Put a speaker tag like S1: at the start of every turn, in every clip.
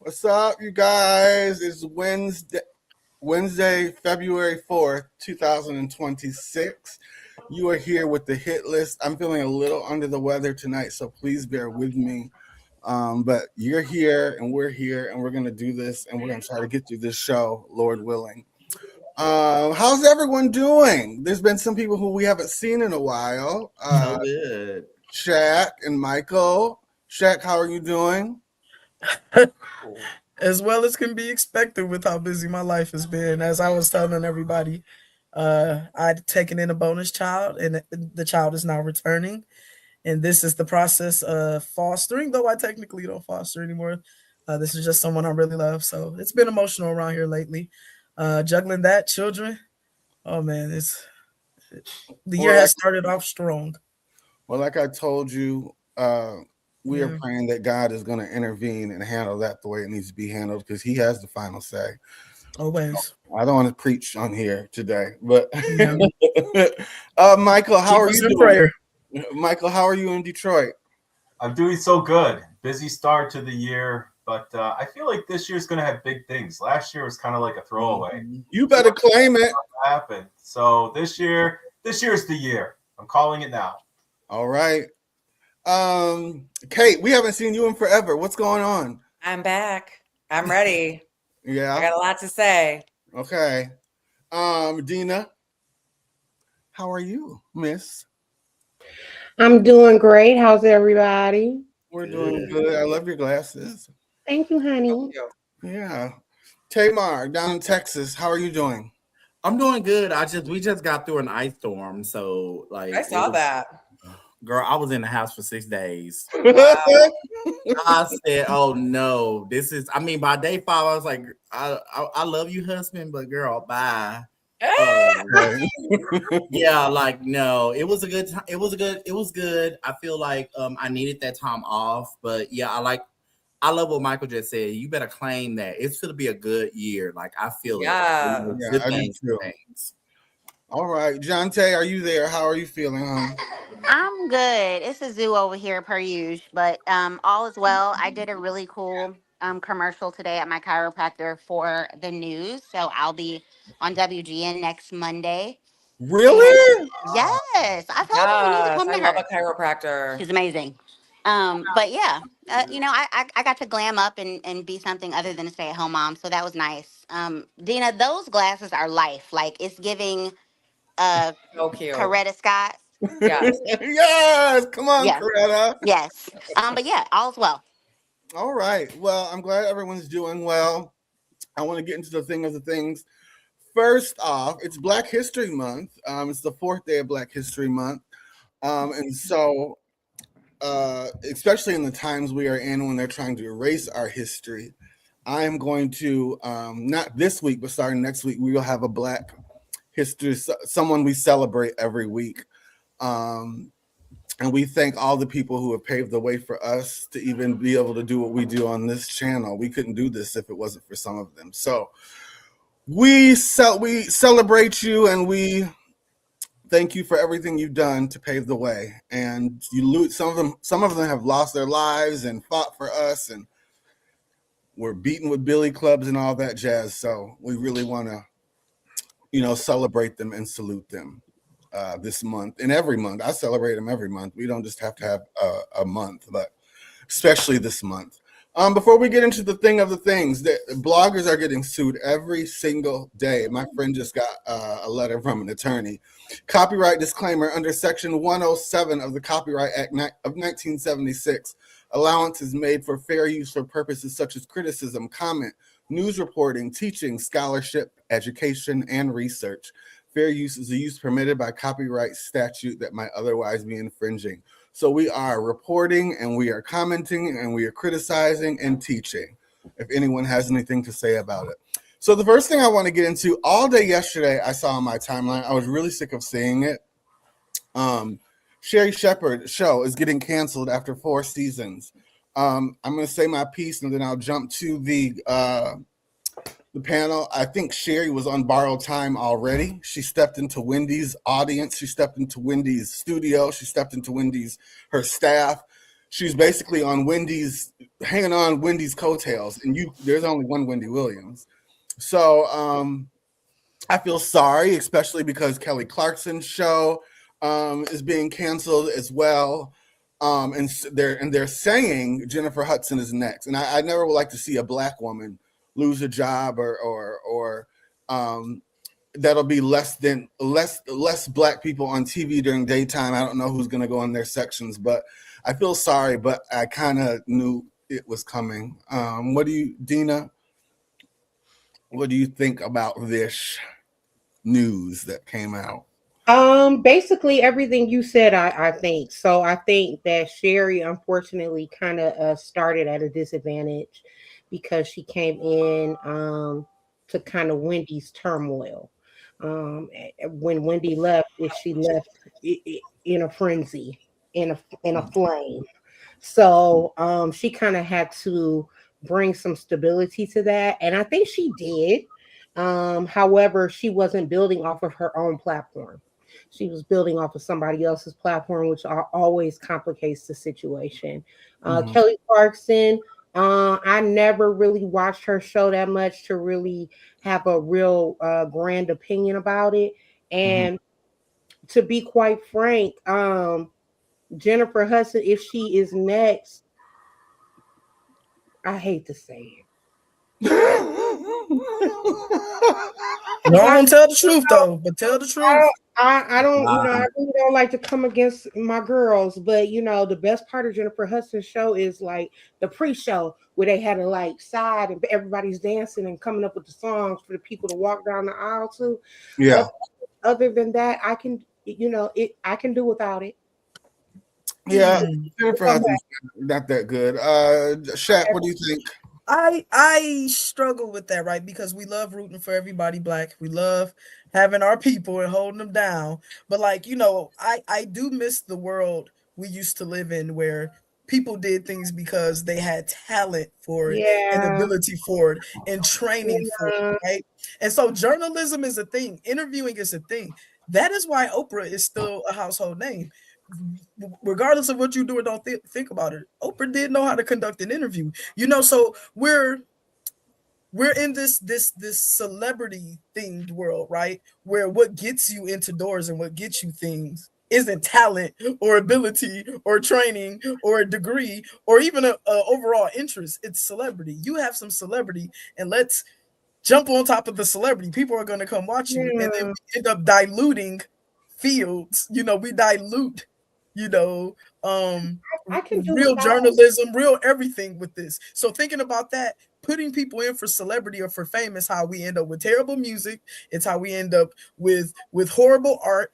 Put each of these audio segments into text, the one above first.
S1: What's up, you guys? It's Wednesday, February 4th, 2026. You are here with the hit list. I'm feeling a little under the weather tonight, so please bear with me. But you're here, and we're going to do this, and we're going to try to get through this show, Lord willing. How's everyone doing? There's been some people who we haven't seen in a while.
S2: So good.
S1: Shaq and Michael. Shaq, how are you doing?
S3: As well as can be expected with how busy my life has been. As I was telling everybody, I'd taken in a bonus child, and the child is now returning. And this is the process of fostering, though I technically don't foster anymore. This is just someone I really love. So it's been emotional around here lately. Juggling that, children. Oh man, the year has started off strong.
S1: Well, like I told you, we are praying that God is going to intervene and handle that the way it needs to be handled because He has the final say.
S3: Always.
S1: I don't want to preach on here today, but Michael, how are you doing?
S3: Prayer.
S1: Michael, how are you in Detroit?
S4: I'm doing so good. Busy start to the year, but I feel like this year's going to have big things. Last year was kind of like a throwaway.
S1: You better claim it.
S4: Happened. So this year's the year. I'm calling it now.
S1: All right. Kate, we haven't seen you in forever. What's going on?
S5: I'm back. I'm ready.
S1: Yeah.
S5: I got a lot to say.
S1: Okay. Dina, how are you, miss?
S6: I'm doing great. How's everybody?
S1: We're doing good. I love your glasses.
S6: Thank you, honey.
S1: Yeah. Tamar, down in Texas, how are you doing?
S2: I'm doing good. We just got through an ice storm, so like
S5: I saw that.
S2: Girl, I was in the house for 6 days.
S5: Wow.
S2: I said, "Oh no, this is." I mean, by day 5, I was like, "I love you, husband, but girl, bye." Yeah, like no, it was a good time. It was good. I feel like I needed that time off, but yeah, I love what Michael just said. You better claim that it's going to be a good year. Like I feel it.
S5: Yeah,
S1: I do too. All right, Jonte, are you there? How are you feeling, hon?
S7: I'm good. It's a zoo over here per usual, but all is well. I did a really cool commercial today at my chiropractor for the news, so I'll be on WGN next Monday.
S1: Really?
S7: And yes, I told you need to come to
S5: I
S7: her.
S5: love a chiropractor.
S7: She's amazing. But yeah, I got to glam up and be something other than a stay-at-home mom, so that was nice. Dina, those glasses are life. Like it's giving
S5: So cute.
S7: Coretta Scott.
S5: Yes.
S1: Yes. Come on,
S7: Yes.
S1: Coretta.
S7: Yes. But yeah, all's well.
S1: All right. Well, I'm glad everyone's doing well. I want to get into the thing of the things. First off, it's Black History Month. It's the 4th day of Black History Month. And so, especially in the times we are in when they're trying to erase our history, I am going to, not this week, but starting next week, we will have a Black history, someone we celebrate every week. And we thank all the people who have paved the way for us to even be able to do what we do on this channel. We couldn't do this if it wasn't for some of them. So we celebrate you, and we thank you for everything you've done to pave the way. And some of them have lost their lives and fought for us, and were beaten with billy clubs and all that jazz. So we really want to, celebrate them and salute them this month and every month. I celebrate them every month. We don't just have to have a month, but especially this month. Before we get into the thing of the things, the bloggers are getting sued every single day. My friend just got a letter from an attorney. Copyright disclaimer: under Section 107 of the Copyright Act of 1976, allowance is made for fair use for purposes such as criticism, comment, news reporting, teaching, scholarship, education, and research. Fair use is a use permitted by copyright statute that might otherwise be infringing. So we are reporting, and we are commenting, and we are criticizing and teaching, if anyone has anything to say about it. So the first thing I want to get into, all day yesterday I saw on my timeline, I was really sick of seeing it. Sherry Shepherd's show is getting canceled after 4 seasons. I'm going to say my piece, and then I'll jump to the panel. I think Sherry was on borrowed time already. She stepped into Wendy's audience. She stepped into Wendy's studio. She stepped into her staff. she's basically on Wendy's, hanging on Wendy's coattails, and there's only one Wendy Williams. So I feel sorry, especially because Kelly Clarkson's show is being canceled as well. And they're saying Jennifer Hudson is next, and I never would like to see a Black woman lose a job or that'll be less Black people on TV during daytime. I don't know who's going to go in their sections, but I feel sorry, but I kind of knew it was coming. Dina? What do you think about this news that came out?
S6: Basically everything you said, I think. So I think that Sherry unfortunately kind of started at a disadvantage because she came in to kind of Wendy's turmoil. When Wendy left, she left in a frenzy, in a flame. So she kind of had to bring some stability to that, and I think she did. However, she wasn't building off of her own platform. She was building off of somebody else's platform, which always complicates the situation. Kelly Clarkson, I never really watched her show that much to really have a real grand opinion about it. And to be quite frank, Jennifer Hudson, if she is next, I hate to say it.
S3: Don't tell the truth though, but tell the truth.
S6: I don't, I really don't like to come against my girls, but the best part of Jennifer Hudson's show is like the pre-show where they had to like side and everybody's dancing and coming up with the songs for the people to walk down the aisle to.
S1: Yeah.
S6: Other than that, I can, I can do without it.
S1: Yeah, Jennifer Hudson's not that good. Shaq, what do you think?
S3: I struggle with that, right? Because we love rooting for everybody Black. We love having our people and holding them down. But I do miss the world we used to live in where people did things because they had talent for it and ability for it and training for it, right? And so journalism is a thing. Interviewing is a thing. That is why Oprah is still a household name. Regardless of what you do or don't think about it, Oprah did know how to conduct an interview. So we're in this celebrity themed world, right? Where what gets you into doors and what gets you things isn't talent or ability or training or a degree or even a overall interest. It's celebrity. You have some celebrity, and let's jump on top of the celebrity. People are going to come watch you, and then we end up diluting fields. We dilute. I can do real journalism, real everything with this. So thinking about that, putting people in for celebrity or for fame is how we end up with terrible music. It's how we end up with horrible art.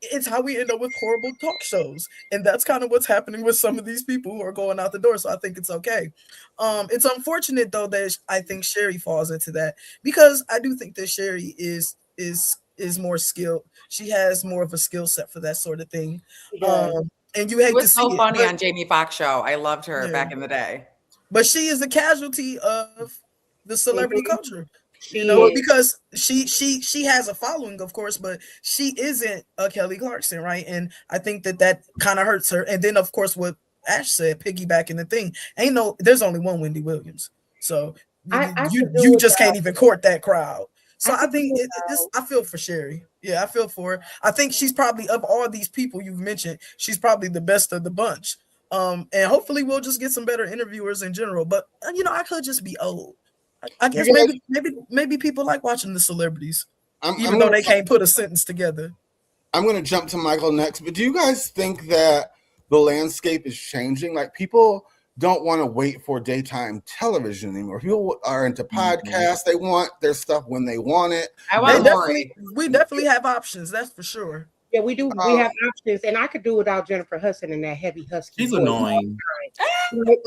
S3: It's how we end up with horrible talk shows. And that's kind of what's happening with some of these people who are going out the door. So I think it's okay. It's unfortunate though that I think Sherry falls into that, because I do think that Sherry is more skilled. She has more of a skill set for that sort of thing. And you hate to see
S5: so funny
S3: it,
S5: on Jamie Foxx show. I loved her back in the day.
S3: But she is a casualty of the celebrity culture. Because she has a following, of course, but she isn't a Kelly Clarkson, right? And I think that kind of hurts her. And then, of course, what Ash said, piggybacking the thing, there's only one Wendy Williams, so you just can't even court that crowd. So I think I feel for Sherry. Yeah, I feel for her. I think she's probably, of all these people you've mentioned, she's probably the best of the bunch. And hopefully we'll just get some better interviewers in general. But I could just be old. I guess maybe people like watching the celebrities, even though they can't put a sentence together.
S1: I'm going to jump to Michael next. But do you guys think that the landscape is changing? Like, people don't want to wait for daytime television anymore. People are into podcasts. They want their stuff when they want it.
S3: We definitely have options. That's for sure.
S6: Yeah, we do. We have options, and I could do without Jennifer Hudson and that heavy husky.
S2: She's annoying.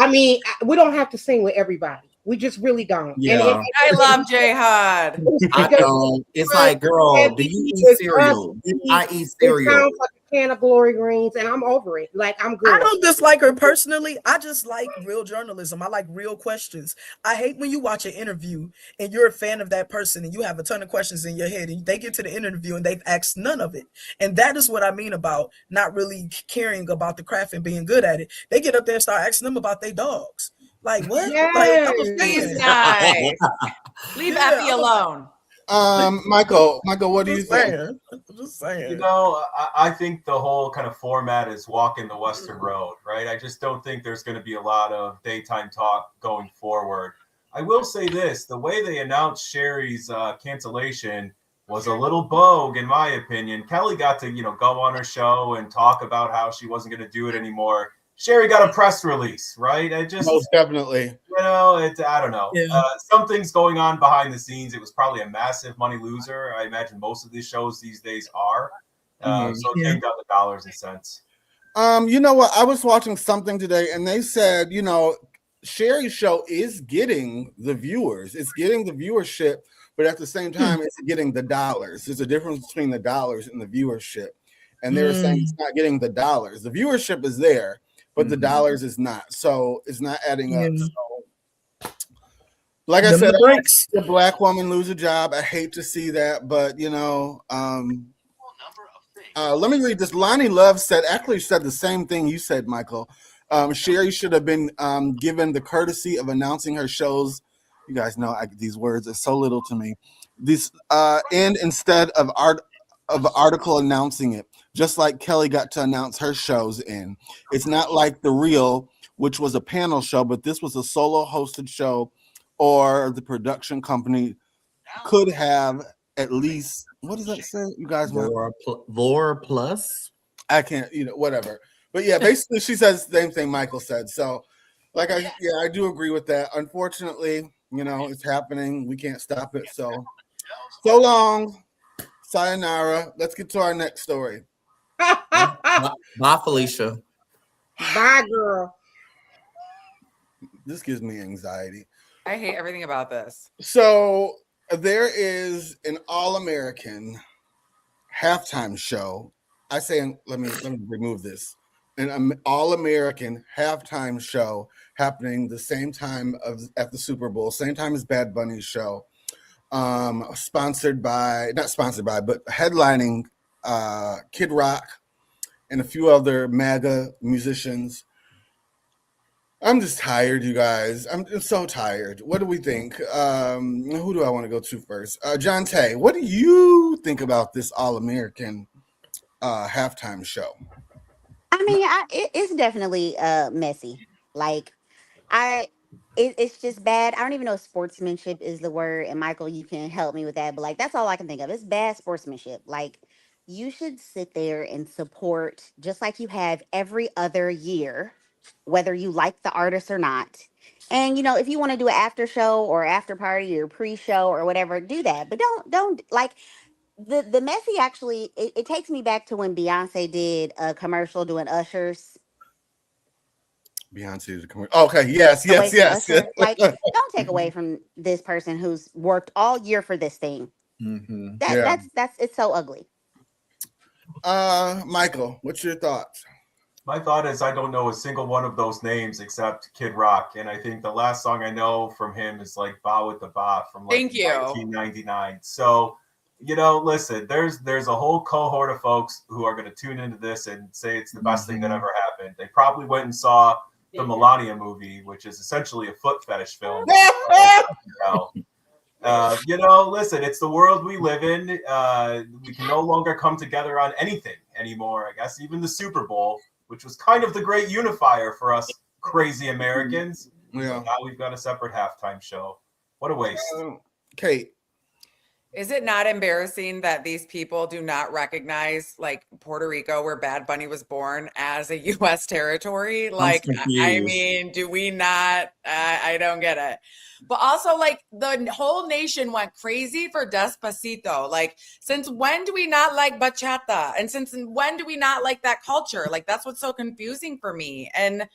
S6: I mean, we don't have to sing with everybody. We just really don't.
S2: Yeah.
S5: I love J Hud.
S2: I don't. It's like, girl, do you eat cereal? I eat cereal.
S6: It sounds like a can of Glory Greens, and I'm over it. Like, I'm good.
S3: I don't dislike her personally. I just like real journalism. I like real questions. I hate when you watch an interview and you're a fan of that person and you have a ton of questions in your head and they get to the interview and they've asked none of it. And that is what I mean about not really caring about the craft and being good at it. They get up there and start asking them about their dogs. Like, what?
S6: Yes.
S3: Like,
S5: He's nice. Leave Effie alone.
S1: Michael, what do you think?
S3: I'm just saying.
S4: You know, I think the whole kind of format is walking the Western Road, right? I just don't think there's going to be a lot of daytime talk going forward. I will say this, the way they announced Sherry's cancellation was a little bogue, in my opinion. Kelly got to, go on her show and talk about how she wasn't going to do it anymore. Sherry got a press release, right?
S1: Most definitely.
S4: I don't know.
S3: Yeah.
S4: Something's going on behind the scenes. It was probably a massive money loser. I imagine most of these shows these days are. So it came down to dollars and cents.
S1: You know what? I was watching something today, and they said, Sherry's show is getting the viewers. It's getting the viewership, but at the same time, it's getting the dollars. There's a difference between the dollars and the viewership. And they were saying it's not getting the dollars. The viewership is there, but the dollars is not. So it's not adding up. So, like I said, I hate to see a Black woman lose a job. I hate to see that, but let me read this. Lonnie Love actually said the same thing you said, Michael. Sherry should have been given the courtesy of announcing her shows. You guys know these words are so little to me. And instead of article announcing it, just like Kelly got to announce her shows in. It's not like The Real, which was a panel show, but this was a solo hosted show, or the production company could have at least, what does that say? You guys know?
S2: Lore Plus?
S1: I can't, whatever. But yeah, basically she says the same thing Michael said. So I do agree with that. Unfortunately, it's happening. We can't stop it. So long. Sayonara. Let's get to our next story.
S2: Bye, Felicia.
S6: Bye, girl.
S1: This gives me anxiety.
S5: I hate everything about this.
S1: So there is an all-American halftime show. I say, let me remove this. An all-American halftime show happening the same time at the Super Bowl, same time as Bad Bunny's show. Not sponsored by, but headlining Kid Rock and a few other MAGA musicians. I'm just tired, you guys. I'm so tired. What do we think? Who do I want to go to first? John Tay, what do you think about this All-American halftime show?
S7: I mean, it's definitely messy. Like, it's just bad. I don't even know if sportsmanship is the word. And Michael, you can help me with that. But like, that's all I can think of. It's bad sportsmanship. Like, you should sit there and support just like you have every other year, whether you like the artist or not. And if you want to do an after show or after party or pre-show or whatever, do that. But don't like the messy. Actually, it takes me back to when Beyonce did a commercial doing Ushers.
S1: Beyonce's a commercial. Okay, yes.
S7: Like, don't take away from this person who's worked all year for this thing.
S2: Mm-hmm.
S7: That's it's so ugly.
S1: Michael, what's your thoughts?
S4: My thought is I don't know a single one of those names except Kid Rock, and I think the last song I know from him is like "Ba with the Ba" from like 1999. So, listen, there's a whole cohort of folks who are going to tune into this and say it's the best thing that ever happened. They probably went and saw the Melania movie, which is essentially a foot fetish film. Listen, it's the world we live in. We can no longer come together on anything anymore. I guess even the Super Bowl, which was kind of the great unifier for us crazy Americans. Yeah. Now we've got a separate halftime show. What a waste.
S1: Kate.
S5: Is it not embarrassing that these people do not recognize like Puerto Rico, where Bad Bunny was born, as a U.S. territory? Like, I mean, do we not? I don't get it. But also, like, the whole nation went crazy for Despacito. Like, since when do we not like bachata? And since when do we not like that culture? Like, that's what's so confusing for me. And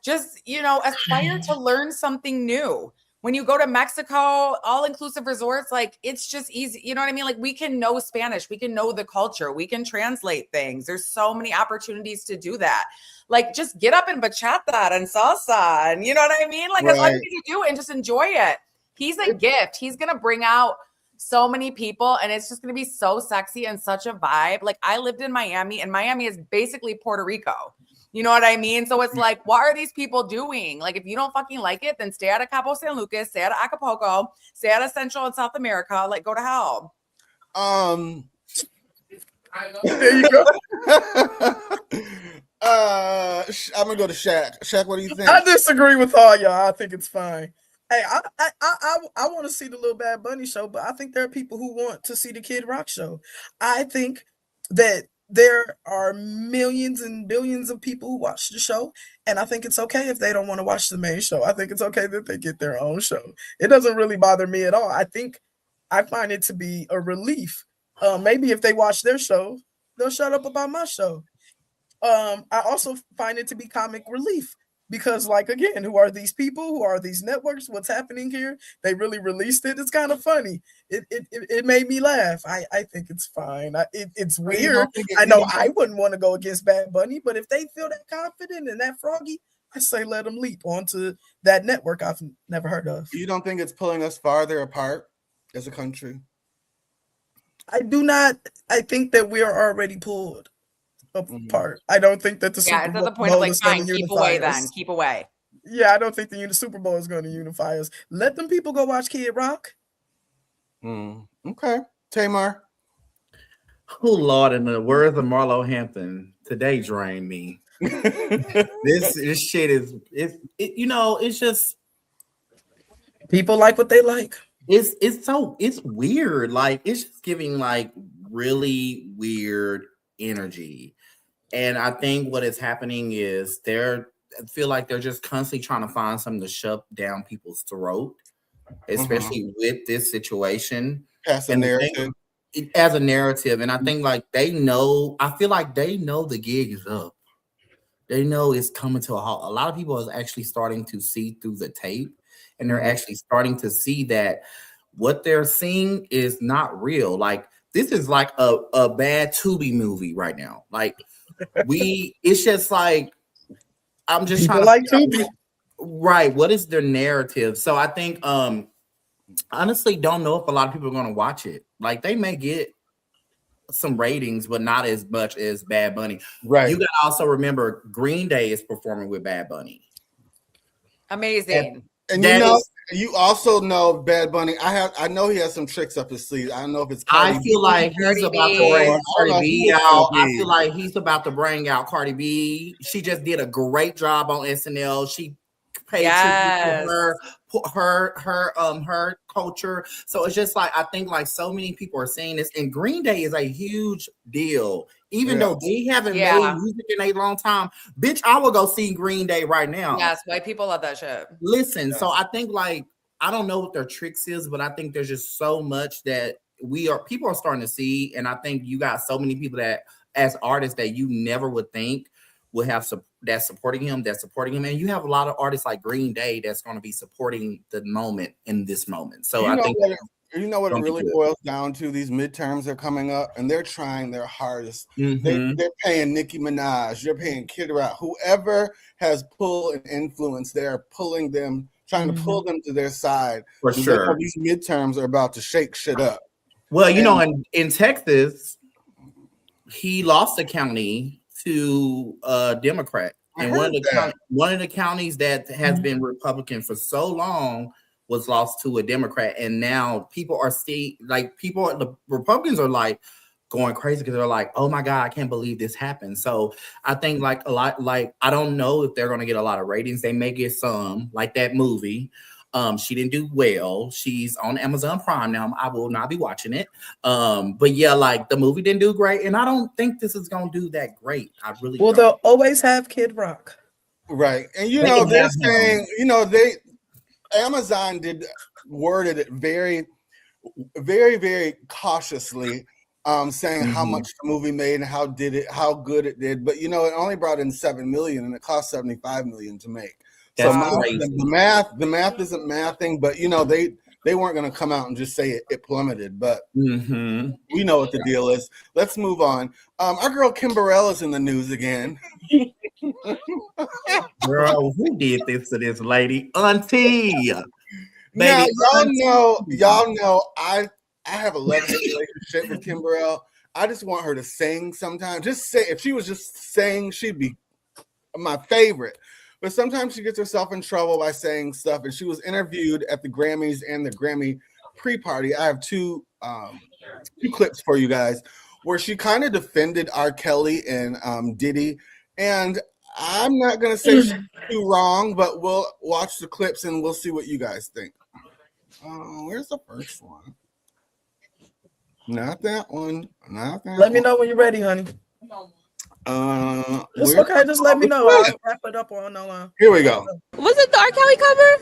S5: just, aspire to learn something new. when you go to Mexico, all inclusive resorts, like it's just easy. You know what I mean? Like we can know Spanish, we can know the culture, we can translate things. There's so many opportunities to do that. Like just get up in bachata and salsa, and you know what I mean? Like that's all you need to do and just enjoy it. He's a gift. He's gonna bring out so many people, and it's just gonna be so sexy and such a vibe. Like I lived in Miami, and Miami is basically Puerto Rico. You know what I mean? So it's like, what are these people doing? Like, if you don't fucking like it, then stay out of Cabo San Lucas, stay out of Acapulco, stay out of Central and South America. Like, go to hell.
S3: There you go.
S1: I'm gonna go to Shaq. Shaq, what do you think?
S3: I disagree with all y'all. I think it's fine. Hey, I want to see the Lil Bad Bunny show, but I think there are people who want to see the Kid Rock show. I think that there are millions and billions of people who watch the show, and I think it's okay if they don't want to watch the main show. I think it's okay that they get their own show. It doesn't really bother me at all. I find it to be a relief. Maybe if they watch their show, they'll shut up about my show. I also find it to be comic relief because, like, again, who are these people? Who are these networks? What's happening here? They really released it. It's kind of funny. It made me laugh. I think it's fine. It's weird. I know I wouldn't want to go against Bad Bunny, but if they feel that confident and that froggy, I say let them leap onto that network I've never heard of.
S1: You don't think it's pulling us farther apart as a country?
S3: I do not. I think that we are already pulled apart. I don't think that the Super Bowl
S5: it's at the point of like,
S3: is going
S5: fine,
S3: to
S5: keep
S3: unify
S5: away
S3: us.
S5: then. Keep away.
S3: Yeah, I don't think the Super Bowl is going to unify us. Let them people go watch Kid Rock.
S1: Okay. Tamar.
S2: Oh, Lord, in the words of Marlo Hampton, today drained me. This shit is, it's just.
S3: People like what they like.
S2: It's weird. Like, it's just giving like really weird energy. And I think what is happening is I feel like they're just constantly trying to find something to shove down people's throat, especially with this situation.
S1: As a narrative.
S2: And I think like I feel like they know the gig is up. They know it's coming to a halt. A lot of people are actually starting to see through the tape, and they're actually starting to see that what they're seeing is not real. Like, this is like a bad Tubi movie right now. Like, it's just like, I'm just
S3: people
S2: trying to
S3: like Tubi.
S2: Right. What is their narrative? So I think, honestly, don't know if a lot of people are going to watch it. Like, they may get some ratings, but not as much as Bad Bunny.
S1: Right.
S2: You got to also remember Green Day is performing with Bad Bunny.
S5: Amazing.
S1: And you also know Bad Bunny. I know he has some tricks up his sleeve. I don't know if it's
S2: I feel like he's about to bring Cardi B out. I feel like he's about to bring out Cardi B. She just did a great job on SNL. She paid tribute to her culture. So it's just like, I think like so many people are saying this, and Green Day is a huge deal. Even though they haven't made music in a long time, bitch, I will go see Green Day right now.
S5: Yes, white people love that shit.
S2: Listen, so I think like, I don't know what their tricks is, but I think there's just so much that people are starting to see. And I think you got so many people that as artists that you never would think would have that's supporting him. And you have a lot of artists like Green Day that's going to be supporting the moment in this moment. So I think
S1: you know what it really boils down to? These midterms are coming up, and they're trying their hardest. They're paying Nicki Minaj, they're paying Kid Rock, whoever has pull and influence. They're pulling them, trying to pull them to their side.
S2: For sure,
S1: these midterms are about to shake shit up.
S2: Well, in Texas, he lost a county to a Democrat, and one of the counties that has been Republican for so long was lost to a Democrat, and now the Republicans are like going crazy because they're like, oh my God, I can't believe this happened. So I think like a lot, like, I don't know if they're going to get a lot of ratings. They may get some, like that movie. She didn't do well. She's on Amazon Prime now. I will not be watching it. But yeah, like the movie didn't do great, and I don't think this is going to do that great. I really don't.
S3: They'll always have Kid Rock.
S1: Right. And they're saying, Amazon worded it very, very, very cautiously, saying how much the movie made and how good it did. But it only brought in $7 million, and it cost $75 million to make. So
S2: That's crazy.
S1: the math isn't mathing, but they weren't going to come out and just say it plummeted, but we know what the deal is. Let's move on. Our girl Kim Burrell is in the news again.
S2: Girl, who did this to this lady? Auntie.
S1: Now,
S2: Baby,
S1: y'all know I have a love-hate relationship with Kim Burrell. I just want her to sing sometimes. Just say, if she was just saying, she'd be my favorite. But sometimes she gets herself in trouble by saying stuff. And she was interviewed at the Grammys and the Grammy pre-party. I have two clips for you guys where she kind of defended R. Kelly and Diddy. And I'm not going to say she's too wrong, but we'll watch the clips and we'll see what you guys think. Where's the first one? Not that one. Not that
S3: Let me
S1: one.
S3: know when you're ready, honey. It's okay. Just let me know. I'll wrap it up on the line.
S1: Here we go.
S8: Was it the R. Kelly cover?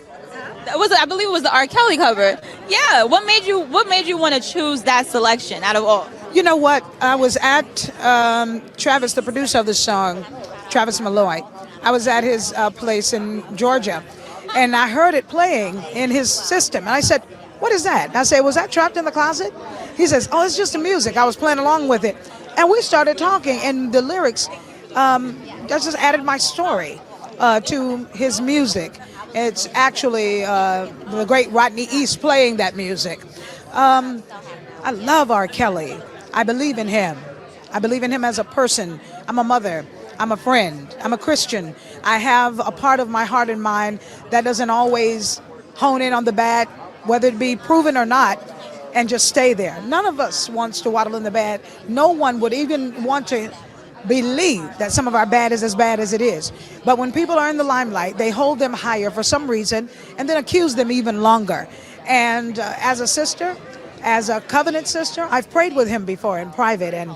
S8: I believe it was the R. Kelly cover. Yeah. What made you want to choose that selection out of all?
S9: You know what? I was at Travis, the producer of the song, Travis Malloy. I was at his place in Georgia, and I heard it playing in his system. And I said, "What is that?" And I said, "Was that Trapped in the Closet?" He says, "Oh, it's just the music." I was playing along with it. And we started talking, and the lyrics, that just added my story to his music. It's actually the great Rodney East playing that music. I love R. Kelly. I believe in him. I believe in him as a person. I'm a mother. I'm a friend. I'm a Christian. I have a part of my heart and mind that doesn't always hone in on the bad, whether it be proven or not, and just stay there. None of us wants to waddle in the bad. No one would even want to believe that some of our bad is as bad as it is. But when people are in the limelight, they hold them higher for some reason and then accuse them even longer. And as a sister, as a covenant sister, I've prayed with him before in private, and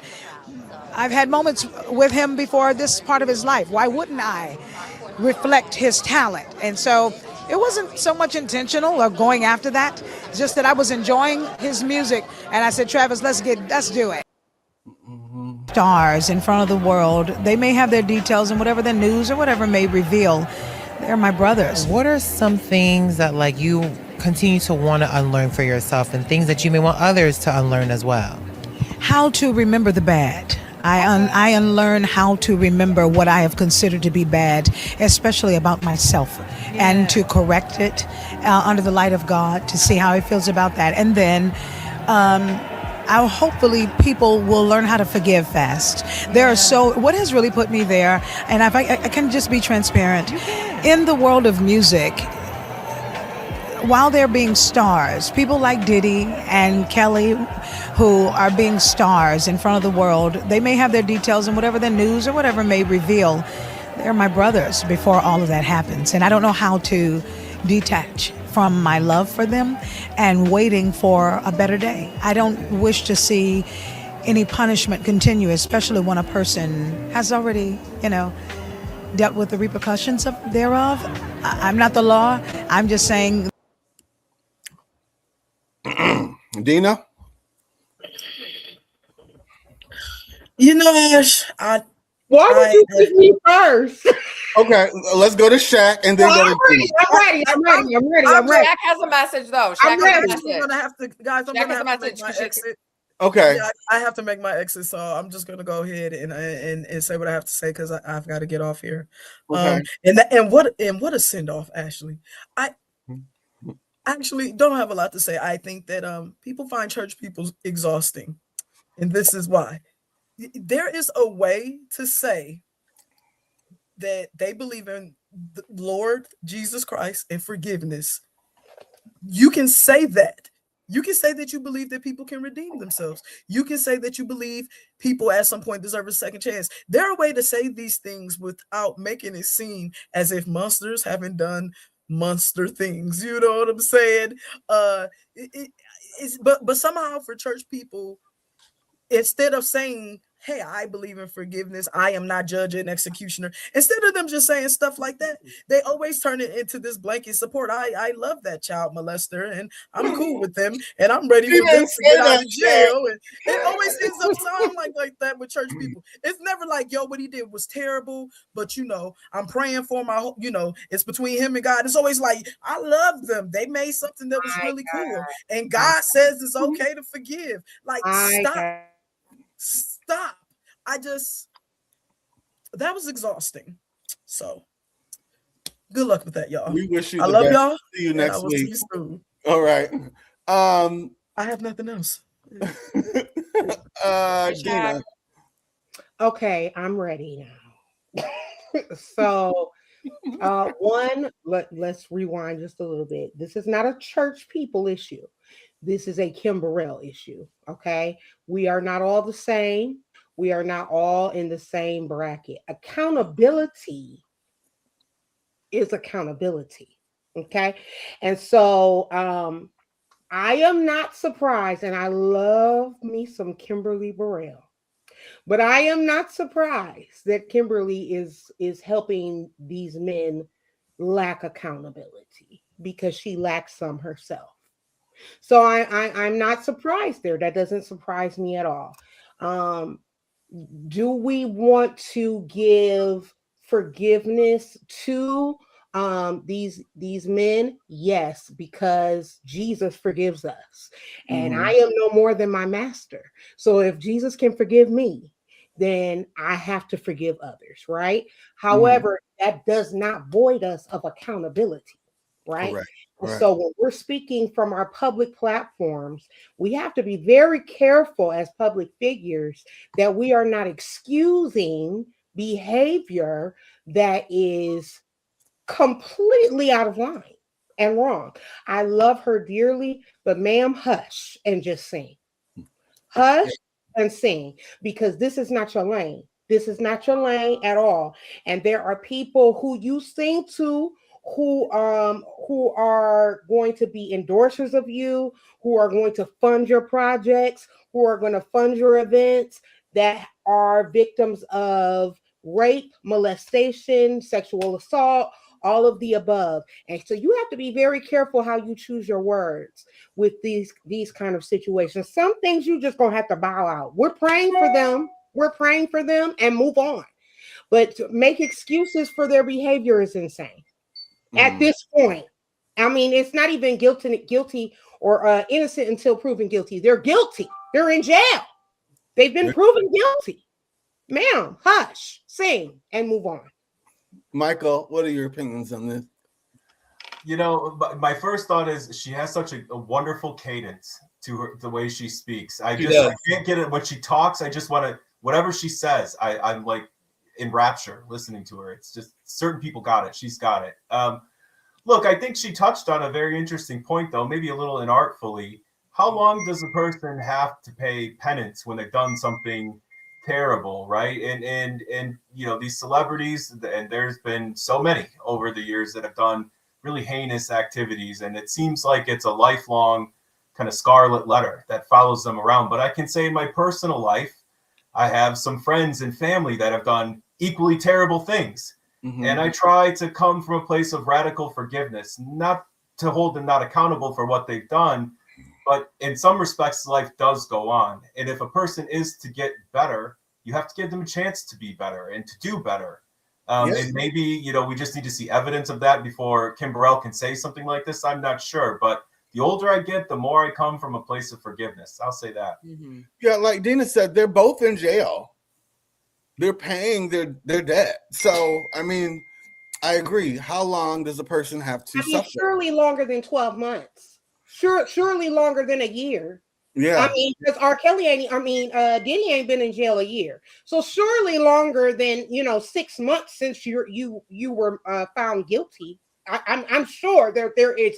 S9: I've had moments with him before this part of his life. Why wouldn't I reflect his talent? And so it wasn't so much intentional or going after that. It's just that I was enjoying his music, and I said, "Travis, let's do it." Stars in front of the world. They may have their details, and whatever the news or whatever may reveal, they're my brothers.
S10: What are some things that you continue to want to unlearn for yourself, and things that you may want others to unlearn as well?
S9: How to remember the bad. I unlearn how to remember what I have considered to be bad, especially about myself, and to correct it under the light of God, to see how he feels about that. And then hopefully people will learn how to forgive fast. What has really put me there, and if I can just be transparent, in the world of music, while they're being stars, people like Diddy and Kelly, who are being stars in front of the world, they may have their details, and whatever the news or whatever may reveal, they're my brothers before all of that happens. And I don't know how to detach from my love for them and waiting for a better day. I don't wish to see any punishment continue, especially when a person has already, dealt with the repercussions thereof. I'm not the law. I'm just saying.
S1: Dina?
S3: Ash,
S6: why would you pick me first?
S1: Okay, let's go to Shaq and then go to Dina.
S6: I'm ready.
S5: Shaq has a message, though.
S3: I'm
S5: Shaq
S3: gonna have to, guys. I'm
S5: Shaq
S3: gonna
S5: has a
S3: have to make
S5: message.
S3: my exit.
S1: Okay.
S3: Yeah, I have to make my exit, so I'm just gonna go ahead and say what I have to say because I've got to get off here.
S1: Okay.
S3: And what a send off, Ashleigh. I actually don't have a lot to say. I think that people find church people exhausting, and this is why. There is a way to say that they believe in the Lord Jesus Christ and forgiveness. You can say that. You can say that you believe that people can redeem themselves. You can say that you believe people at some point deserve a second chance. There are a way to say these things without making it seem as if monsters haven't done monster things. You know what I'm saying? But somehow for church people, instead of saying, hey, I believe in forgiveness. I am not judge and executioner. Instead of them just saying stuff like that, they always turn it into this blanket support. I love that child molester, and I'm cool with them, and I'm ready for them to get out of jail. And it always ends up sounding like that with church people. It's never like, yo, what he did was terrible, but I'm praying for my, it's between him and God. It's always like, I love them. They made something that was really cool, and God says it's okay to forgive. Like, stop. That was exhausting. So good luck with that, y'all.
S1: We wish you
S3: I
S1: the
S3: love
S1: best.
S3: y'all.
S1: See you next week.
S3: See you soon.
S1: All right.
S3: I have nothing else.
S1: Gina.
S6: Okay, I'm ready now. So let's rewind just a little bit. This is not a church people issue. This is a Kimberell issue. Okay. We are not all the same. We are not all in the same bracket. Accountability is accountability. Okay. And so I am not surprised, and I love me some Kimberly Burrell, but I am not surprised that Kimberly is helping these men lack accountability because she lacks some herself. So I'm not surprised there. That doesn't surprise me at all. Do we want to give forgiveness to these men? Yes, because Jesus forgives us, and I am no more than my master. So if Jesus can forgive me, then I have to forgive others, right? However, that does not void us of accountability, right?
S1: Correct.
S6: So when we're speaking from our public platforms, we have to be very careful as public figures that we are not excusing behavior that is completely out of line and wrong. I love her dearly, but ma'am, hush and just sing. Hush and sing, because this is not your lane. This is not your lane at all. And there are people who you sing to who are going to be endorsers of you, who are going to fund your projects, who are going to fund your events, that are victims of rape, molestation, sexual assault, all of the above. And so you have to be very careful how you choose your words with these kind of situations. Some things you just gonna have to bow out. We're praying for them. We're praying for them and move on. But to make excuses for their behavior is insane. At this point, I mean, it's not even guilty or innocent until proven guilty. They're guilty. They're in jail. They've been proven guilty. Ma'am, hush, sing, and move on.
S1: Michael, what are your opinions on this?
S4: My first thought is she has such a wonderful cadence to her, the way she speaks. I can't get it when she talks. I just want to, whatever she says, I'm like in rapture listening to her. It's just certain people got it. She's got it. Look, I think she touched on a very interesting point, though, maybe a little inartfully. How long does a person have to pay penance when they've done something terrible, right? And these celebrities, and there's been so many over the years that have done really heinous activities, and it seems like it's a lifelong kind of scarlet letter that follows them around. But I can say in my personal life, I have some friends and family that have done equally terrible things. And I try to come from a place of radical forgiveness, not to hold them not accountable for what they've done, but in some respects, life does go on. And if a person is to get better, you have to give them a chance to be better and to do better. And maybe, we just need to see evidence of that before Kim Burrell can say something like this. I'm not sure. But the older I get, the more I come from a place of forgiveness. I'll say that.
S1: Yeah, like Dina said, they're both in jail. They're paying their debt. So, I mean, I agree. How long does a person have to suffer?
S6: Surely longer than 12 months. Surely longer than a year.
S1: Yeah.
S6: I mean, because R. Kelly Diddy ain't been in jail a year. So surely longer than, 6 months since you were found guilty. I'm sure there is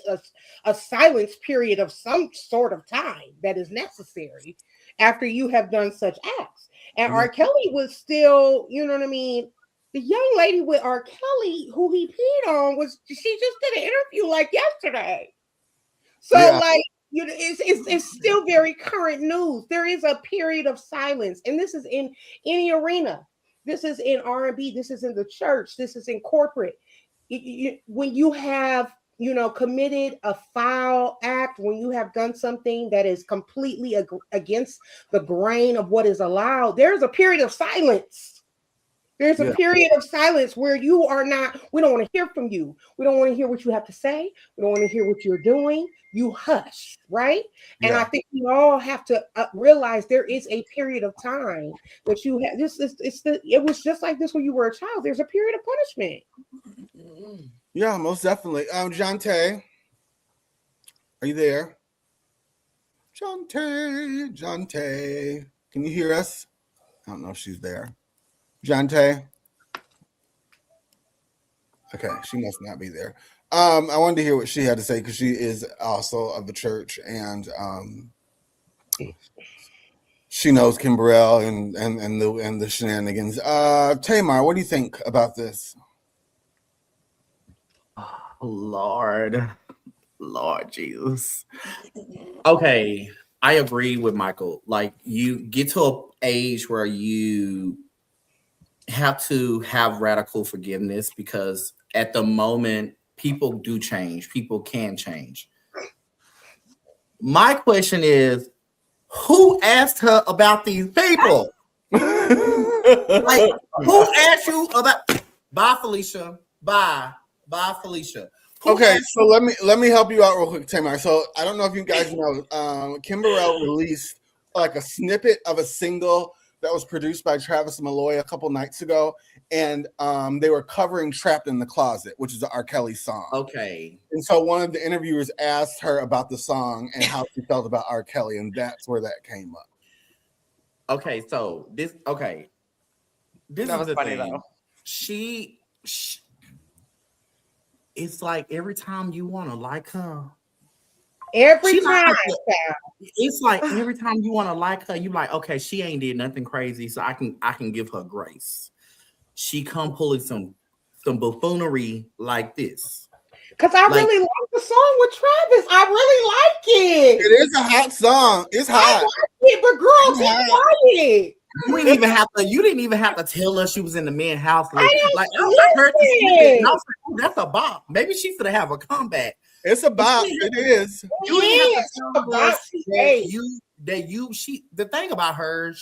S6: a silence period of some sort of time that is necessary after you have done such acts. And R. Kelly was still, the young lady with R. Kelly who he peed on she just did an interview like yesterday. So It's still very current news. There is a period of silence, and this is in any arena. This is in R&B. This is in the church. This is in corporate. When you have committed a foul act, when you have done something that is completely against the grain of what is allowed, there's a period of silence. There's a period of silence where you are not, we don't want to hear from you. We don't want to hear what you have to say. We don't want to hear what you're doing. You hush, right? And I think we all have to realize there is a period of time that you have. It was just like this when you were a child. There's a period of punishment.
S1: Yeah, most definitely. Jonte, are you there? Jonte, can you hear us? I don't know if she's there. Jonte. Okay, she must not be there. I wanted to hear what she had to say because she is also of the church, and she knows Kim Burrell and the shenanigans. Tamar, what do you think about this?
S2: Lord Jesus. Okay, I agree with Michael. Like, you get to an age where you have to have radical forgiveness, because at the moment people do change. People can change. My question is, who asked her about these people? Like, who asked you about? Bye, Felicia. Bye, Felicia.
S1: Okay, so let me help you out real quick, Tamar. So I don't know if you guys know, Kim Burrell released like a snippet of a single that was produced by Travis Malloy a couple nights ago, and they were covering "Trapped in the Closet," which is an R. Kelly song.
S2: Okay.
S1: And so one of the interviewers asked her about the song and how she felt about R. Kelly, and that's where that came up.
S2: Okay, so this
S5: that
S2: is
S5: was
S2: the
S5: funny
S2: thing.
S5: though.
S2: She it's like every time you want to like her.
S6: Every time.
S2: It's like every time you want to like her, you like, okay, she ain't did nothing crazy, so I can give her grace. She come pulling some buffoonery like this.
S6: Because I really like the song with Travis. I really like it.
S1: It is a hot song. It's hot.
S6: I like it, but girl, be quiet.
S2: You didn't even have to tell us she was in the men's house. I heard
S6: this
S2: snippet, and I was like, oh, that's a bop. Maybe she's gonna have a comeback.
S1: It's a bop. It is.
S2: You didn't have to tell us that she. The thing about her,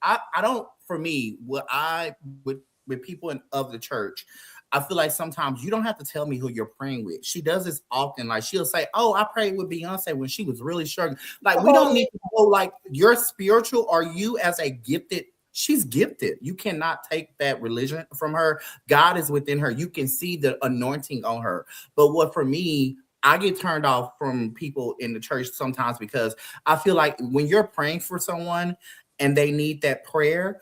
S2: I don't. For me, with people of the church, I feel like sometimes you don't have to tell me who you're praying with. She does this often. Like, she'll say, "Oh, I prayed with Beyonce when she was really struggling." Like, we don't need to go like, you're spiritual, or you as a gifted. She's gifted. You cannot take that religion from her. God is within her. You can see the anointing on her. But what for me, I get turned off from people in the church sometimes, because I feel like when you're praying for someone and they need that prayer,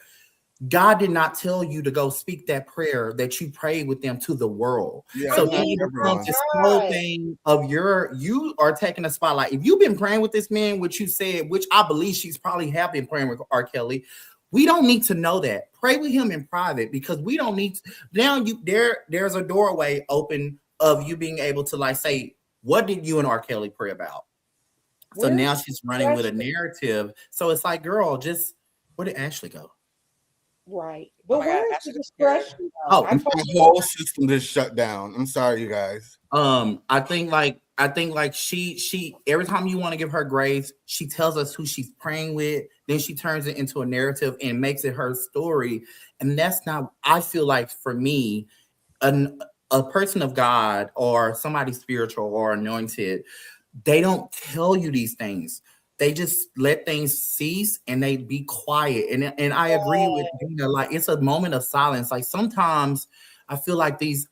S2: God did not tell you to go speak that prayer that you prayed with them to the world.
S1: Yeah,
S2: so then it becomes this whole thing of you are taking a spotlight. If you've been praying with this man, which you said, which I believe she's probably have been praying with R. Kelly, we don't need to know that. Pray with him in private, because we don't need to, now there's a doorway open of you being able to like say, what did you and R. Kelly pray about? So now she's running with a narrative. So it's like, girl, just where did Ashleigh go?
S6: Right. But where is the discretion?
S1: The whole system just shut down. I'm sorry, you guys.
S2: I think like she every time you want to give her grace, she tells us who she's praying with, then she turns it into a narrative and makes it her story. And that's not, I feel like, for me, a person of God or somebody spiritual or anointed, they don't tell you these things. They just let things cease and they be quiet. And I agree with Dina, like, it's a moment of silence. Like, sometimes I feel like these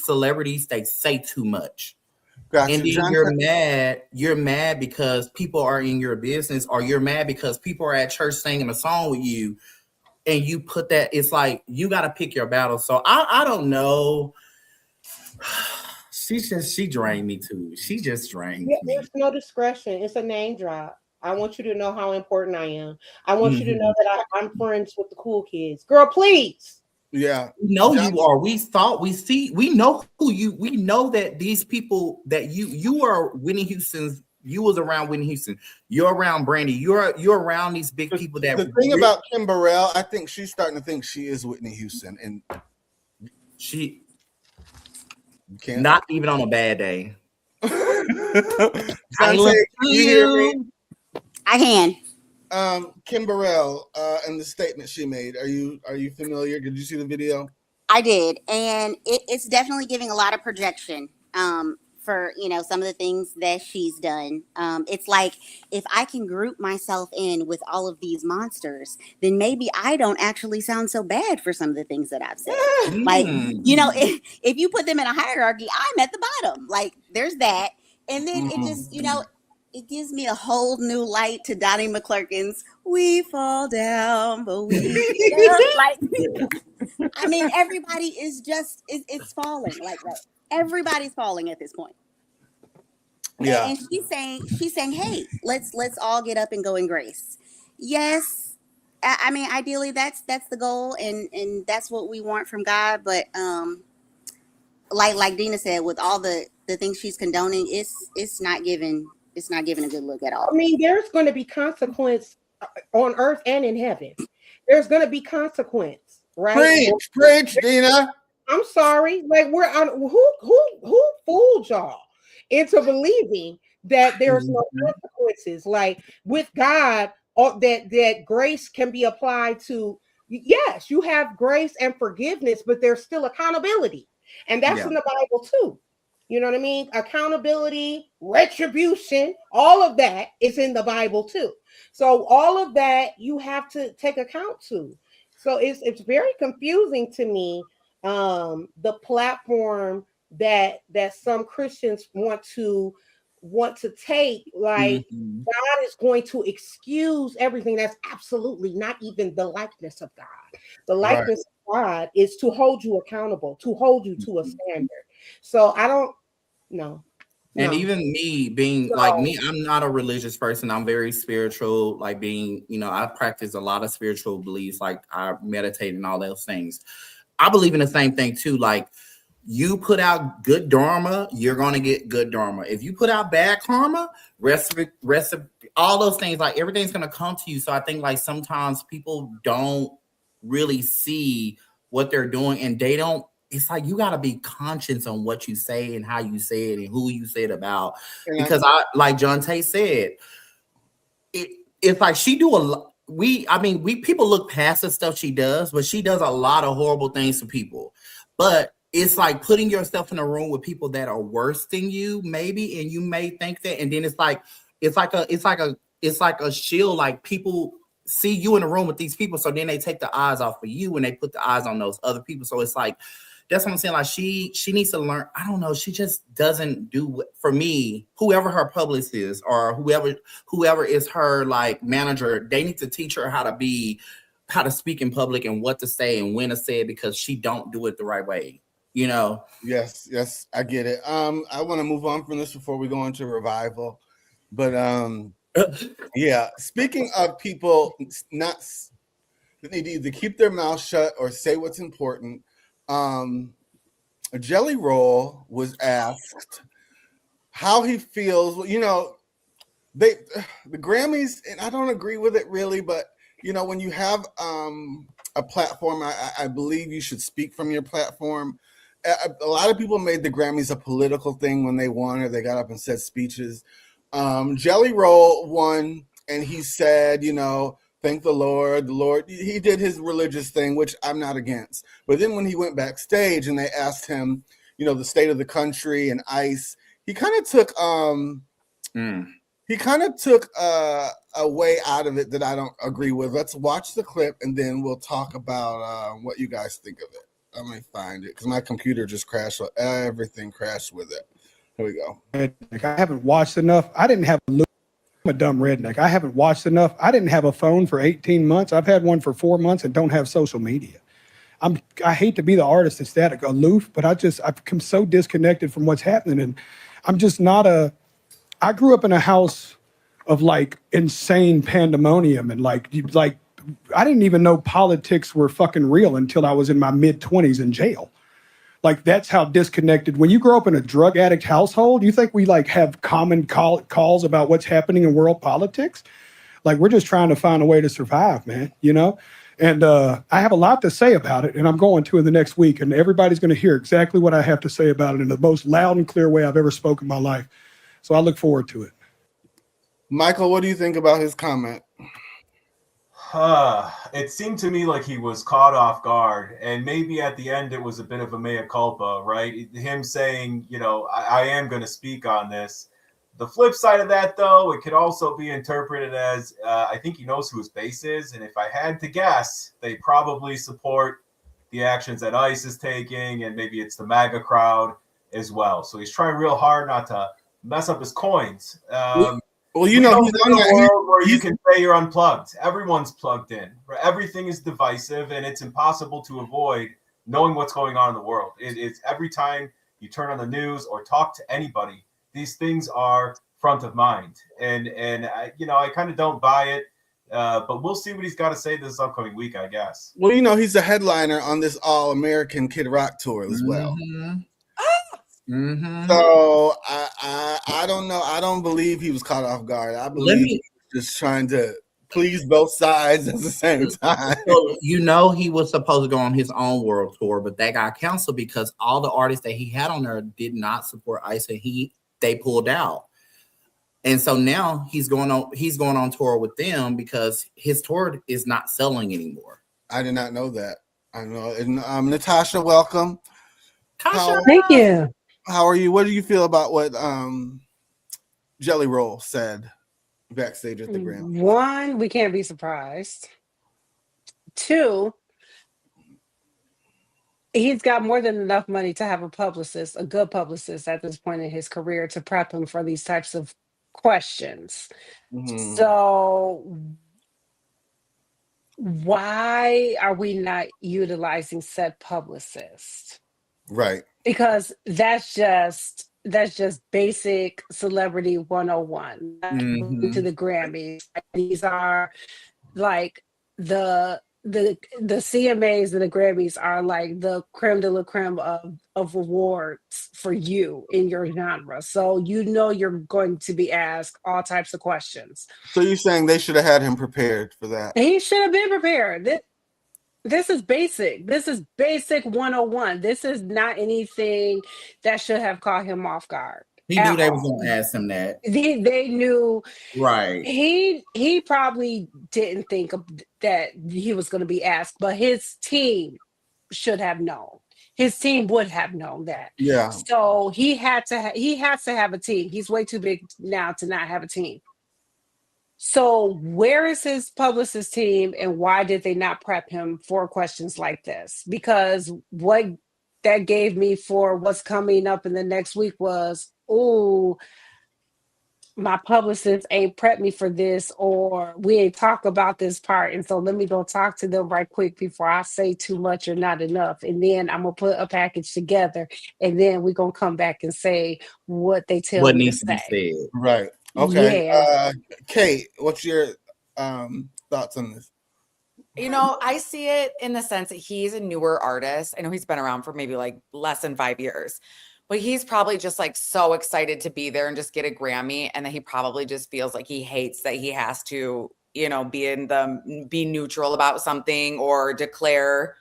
S2: celebrities, they say too much. Gotcha. And then you're mad because people are in your business, or you're mad because people are at church singing a song with you, and you put that, it's like, you got to pick your battle. So I don't know. She drained me too. She just drained me.
S6: There's no discretion. It's a name drop. I want you to know how important I am. I want you to know that I'm friends with the cool kids. Girl, please.
S1: Yeah.
S2: We know you are. We know who you, we know that these people, that you are Whitney Houston's you was around Whitney Houston. You're around Brandy. You're around these big people that.
S1: The thing about Kim Burrell, I think she's starting to think she is Whitney Houston, and
S2: she
S1: can't.
S2: Not even on a bad day.
S1: I look to you hear me?
S7: I can.
S1: Kim Burrell and the statement she made. Are you familiar? Did you see the video?
S7: I did, and it's definitely giving a lot of projection for some of the things that she's done. It's like, if I can group myself in with all of these monsters, then maybe I don't actually sound so bad for some of the things that I've said. Like, if you put them in a hierarchy, I'm at the bottom. Like, there's that, and then it just it gives me a whole new light to Donnie McClurkin's "We Fall Down, but we like." I mean, everybody is just it's falling like that. Everybody's falling at this point.
S1: Yeah.
S7: And she's saying, hey, let's all get up and go in grace. Yes. I mean, ideally that's the goal, and that's what we want from God. But like Dina said, with all the things she's condoning, it's not giving a good look at all.
S6: I mean, there's going to be consequence on earth and in heaven. There's going to be consequence, right?
S1: Preach, Dina.
S6: I'm sorry. Like, we're on who fooled y'all into believing that there's no consequences? Like, with God, that grace can be applied to. Yes, you have grace and forgiveness, but there's still accountability, and that's in the Bible too. You know what I mean? Accountability, retribution, all of that is in the Bible too. So all of that you have to take account to. So it's very confusing to me, the platform that some Christians want to take, like God is going to excuse everything. That's absolutely not even the likeness of God. The likeness of God is to hold you accountable, to hold you to a standard. So I don't know.
S2: And even me being like me, I'm not a religious person. I'm very spiritual, like being, I practice a lot of spiritual beliefs, like I meditate and all those things. I believe in the same thing too. Like, you put out good dharma, you're going to get good dharma. If you put out bad karma, rest all those things, like everything's going to come to you. So I think like sometimes people don't really see what they're doing, and they don't. It's like you got to be conscious on what you say and how you say it and who you say it about. Because like John Tate said, it's like she do a lot. We people look past the stuff she does, but she does a lot of horrible things to people. But it's like putting yourself in a room with people that are worse than you, maybe, and you may think that, and then it's like a shield. Like, people see you in a room with these people, so then they take the eyes off of you and they put the eyes on those other people. So it's like, that's what I'm saying. Like, she needs to learn. I don't know. She just doesn't do, for me, whoever her publicist is or whoever is her like manager, they need to teach her how to speak in public and what to say and when to say it, because she don't do it the right way.
S1: Yes, I get it. I want to move on from this before we go into revival. But yeah, speaking of people that need to either keep their mouth shut or say what's important. Jelly Roll was asked how he feels. The Grammys, and I don't agree with it really, but when you have a platform, I believe you should speak from your platform. A lot of people made the Grammys a political thing when they won, or they got up and said speeches. Jelly Roll won, and he said, thank the Lord. The Lord, he did his religious thing, which I'm not against. But then when he went backstage and they asked him, the state of the country and ICE, he kind of took a way out of it that I don't agree with. Let's watch the clip and then we'll talk about what you guys think of it. Let me find it because my computer just crashed. Everything crashed with it. Here we go.
S11: I haven't watched enough. I didn't have I'm a dumb redneck. I haven't watched enough. I didn't have a phone for 18 months. I've had one for 4 months and don't have social media. I hate to be the artist that's that aloof, but I've become so disconnected from what's happening. And I'm just not I grew up in a house of like insane pandemonium and like I didn't even know politics were fucking real until I was in my mid-20s in jail. Like, that's how disconnected. When you grow up in a drug addict household, you think we like have common calls about what's happening in world politics? Like, we're just trying to find a way to survive, man, you know? And I have a lot to say about it, and I'm going to in the next week, and everybody's going to hear exactly what I have to say about it in the most loud and clear way I've ever spoken in my life. So I look forward to it.
S1: Michael, what do you think about his comment?
S4: It seemed to me like he was caught off guard, and maybe at the end it was a bit of a mea culpa, right? Him saying, you know, I am going to speak on this. The flip side of that, though, it could also be interpreted as I think he knows who his base is, and if I had to guess, they probably support the actions that ICE is taking, and maybe it's the MAGA crowd as well. So he's trying real hard not to mess up his coins.
S1: Well, you know,
S4: he's in a world where you can say you're unplugged. Everyone's plugged in. Everything is divisive, and it's impossible to avoid knowing what's going on in the world. It's every time you turn on the news or talk to anybody, these things are front of mind. And I, you know, I kind of don't buy it, but we'll see what he's got to say this upcoming week, I guess.
S1: Well, you know, he's a headliner on this All-American Kid Rock tour as well. So I don't know. I don't believe he was caught off guard. I believe he was just trying to please both sides at the same time.
S2: So, you know, he was supposed to go on his own world tour, but that got canceled because all the artists that he had on there did not support ICE, and they pulled out. And so now he's going on tour with them because his tour is not selling anymore.
S1: I did not know that. I know. And, Natasha, welcome.
S12: Thank you.
S1: How are you? What do you feel about what Jelly Roll said backstage at the Grammy?
S12: One, we can't be surprised. Two, he's got more than enough money to have a publicist, a good publicist at this point in his career to prep him for these types of questions.
S1: Mm-hmm.
S12: So why are we not utilizing said publicist?
S1: Right.
S12: Because that's just basic celebrity 101 to the Grammys. These are like the CMAs and the Grammys are like the creme de la creme of awards for you in your genre. So you know you're going to be asked all types of questions.
S1: So you're saying they should have had him prepared for that?
S12: He should have been prepared. This is basic. This is basic 101. This is not anything that should have caught him off guard.
S2: He knew they was going to ask him that.
S12: They knew.
S2: Right.
S12: He probably didn't think that he was going to be asked, but his team should have known. His team would have known that.
S1: Yeah.
S12: So he has to have a team. He's way too big now to not have a team. So where is his publicist team, and why did they not prep him for questions like this? Because what that gave me for what's coming up in the next week was, oh, my publicist ain't prepped me for this, or we ain't talk about this part. And so let me go talk to them right quick before I say too much or not enough. And then I'm going to put a package together, and then we're going to come back and say what they tell
S2: what
S12: me
S2: needs
S12: to
S2: to
S12: say.
S2: be said.
S1: Right. Okay.
S12: Yeah.
S1: Kate, what's your thoughts on this?
S5: You know, I see it in the sense that he's a newer artist. I know he's been around for maybe like less than 5 years, but he's probably just like so excited to be there and just get a Grammy. And then he probably just feels like he hates that he has to, you know, be neutral about something or declare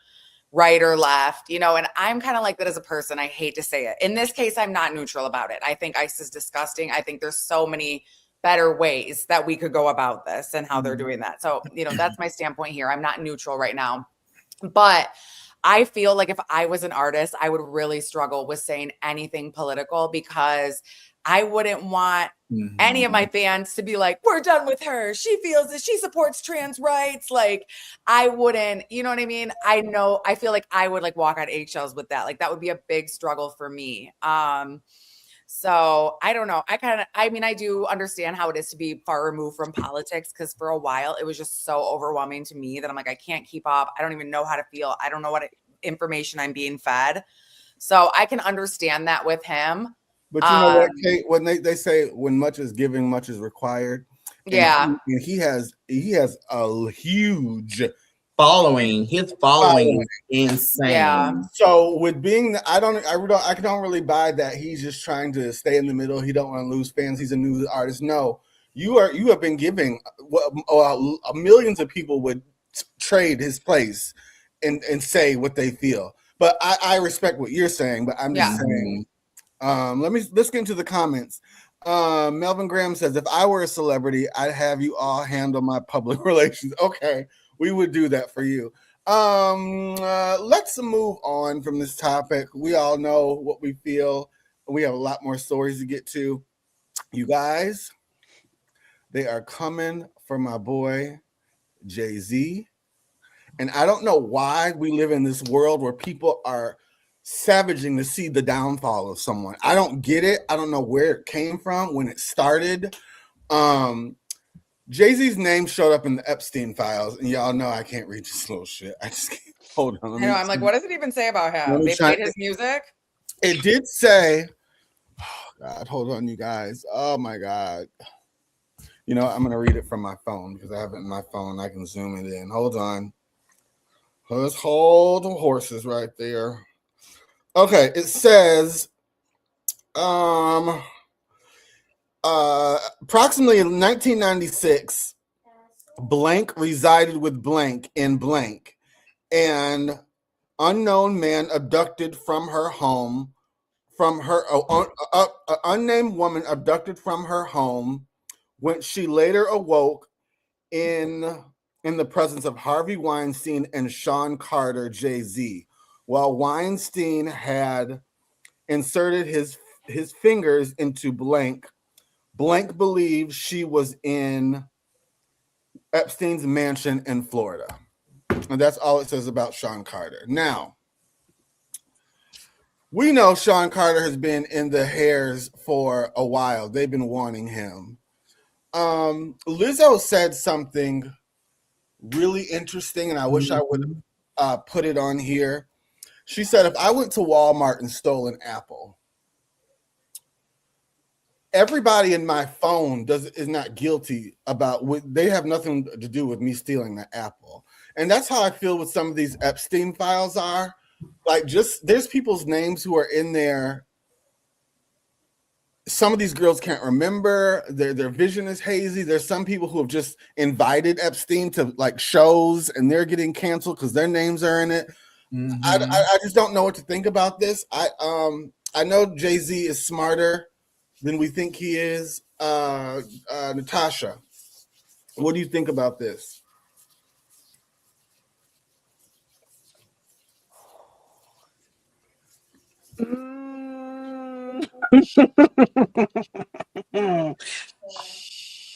S5: right or left, you know, and I'm kind of like that as a person. I hate to say it. In this case, I'm not neutral about it. I think ICE is disgusting. I think there's so many better ways that we could go about this and how they're doing that. So, you know, that's my standpoint here. I'm not neutral right now, but I feel like if I was an artist, I would really struggle with saying anything political, because I wouldn't want any of my fans to be like, we're done with her. She feels that she supports trans rights. Like, I wouldn't, you know what I mean? I feel like I would like walk on eggshells with that. Like, that would be a big struggle for me. So I don't know. I do understand how it is to be far removed from politics, because for a while it was just so overwhelming to me that I'm like, I can't keep up. I don't even know how to feel. I don't know what information I'm being fed. So I can understand that with him.
S1: But you know what, Kate, when they say when much is given, much is required.
S5: Yeah.
S1: And he has a huge
S2: his following is insane.
S5: Yeah.
S1: So with being, I don't really buy that he's just trying to stay in the middle. He don't want to lose fans. He's a new artist. No, you have been giving millions of people would trade his place and say what they feel. But I respect what you're saying. But I'm just saying. Let's get into the comments. Melvin Graham says, if I were a celebrity, I'd have you all handle my public relations. Okay, we would do that for you. Let's move on from this topic. We all know what we feel. We have a lot more stories to get to. You guys, they are coming for my boy Jay-Z. And I don't know why we live in this world where people are savaging to see the downfall of someone. I don't get it. I don't know where it came from, when it started. Jay-Z's name showed up in the Epstein files, and y'all know I can't read this little shit. I just can't. Hold on.
S5: I know. I'm like, what does it even say about him? They played his music?
S1: It did say, oh God, hold on, you guys. Oh my God. You know, I'm going to read it from my phone because I have it in my phone. I can zoom it in. Hold on. Let's hold the horses right there. Okay, it says approximately in 1996, blank resided with blank in blank, and unknown man abducted from her home, unnamed woman abducted from her home when she later awoke in the presence of Harvey Weinstein and Sean Carter, Jay-Z. While Weinstein had inserted his fingers into blank believed she was in Epstein's mansion in Florida. And that's all it says about Sean Carter. Now, we know Sean Carter has been in the hairs for a while. They've been wanting him. Lizzo said something really interesting, and I wish I would put it on here. She said, if I went to Walmart and stole an apple, everybody in my phone is not guilty about they have nothing to do with me stealing the apple. And that's how I feel with some of these Epstein files are. Like, just there's people's names who are in there. Some of these girls can't remember. Their vision is hazy. There's some people who have just invited Epstein to like shows, and they're getting canceled because their names are in it. Mm-hmm. I just don't know what to think about this. I know Jay-Z is smarter than we think he is. Natasha, what do you think about this?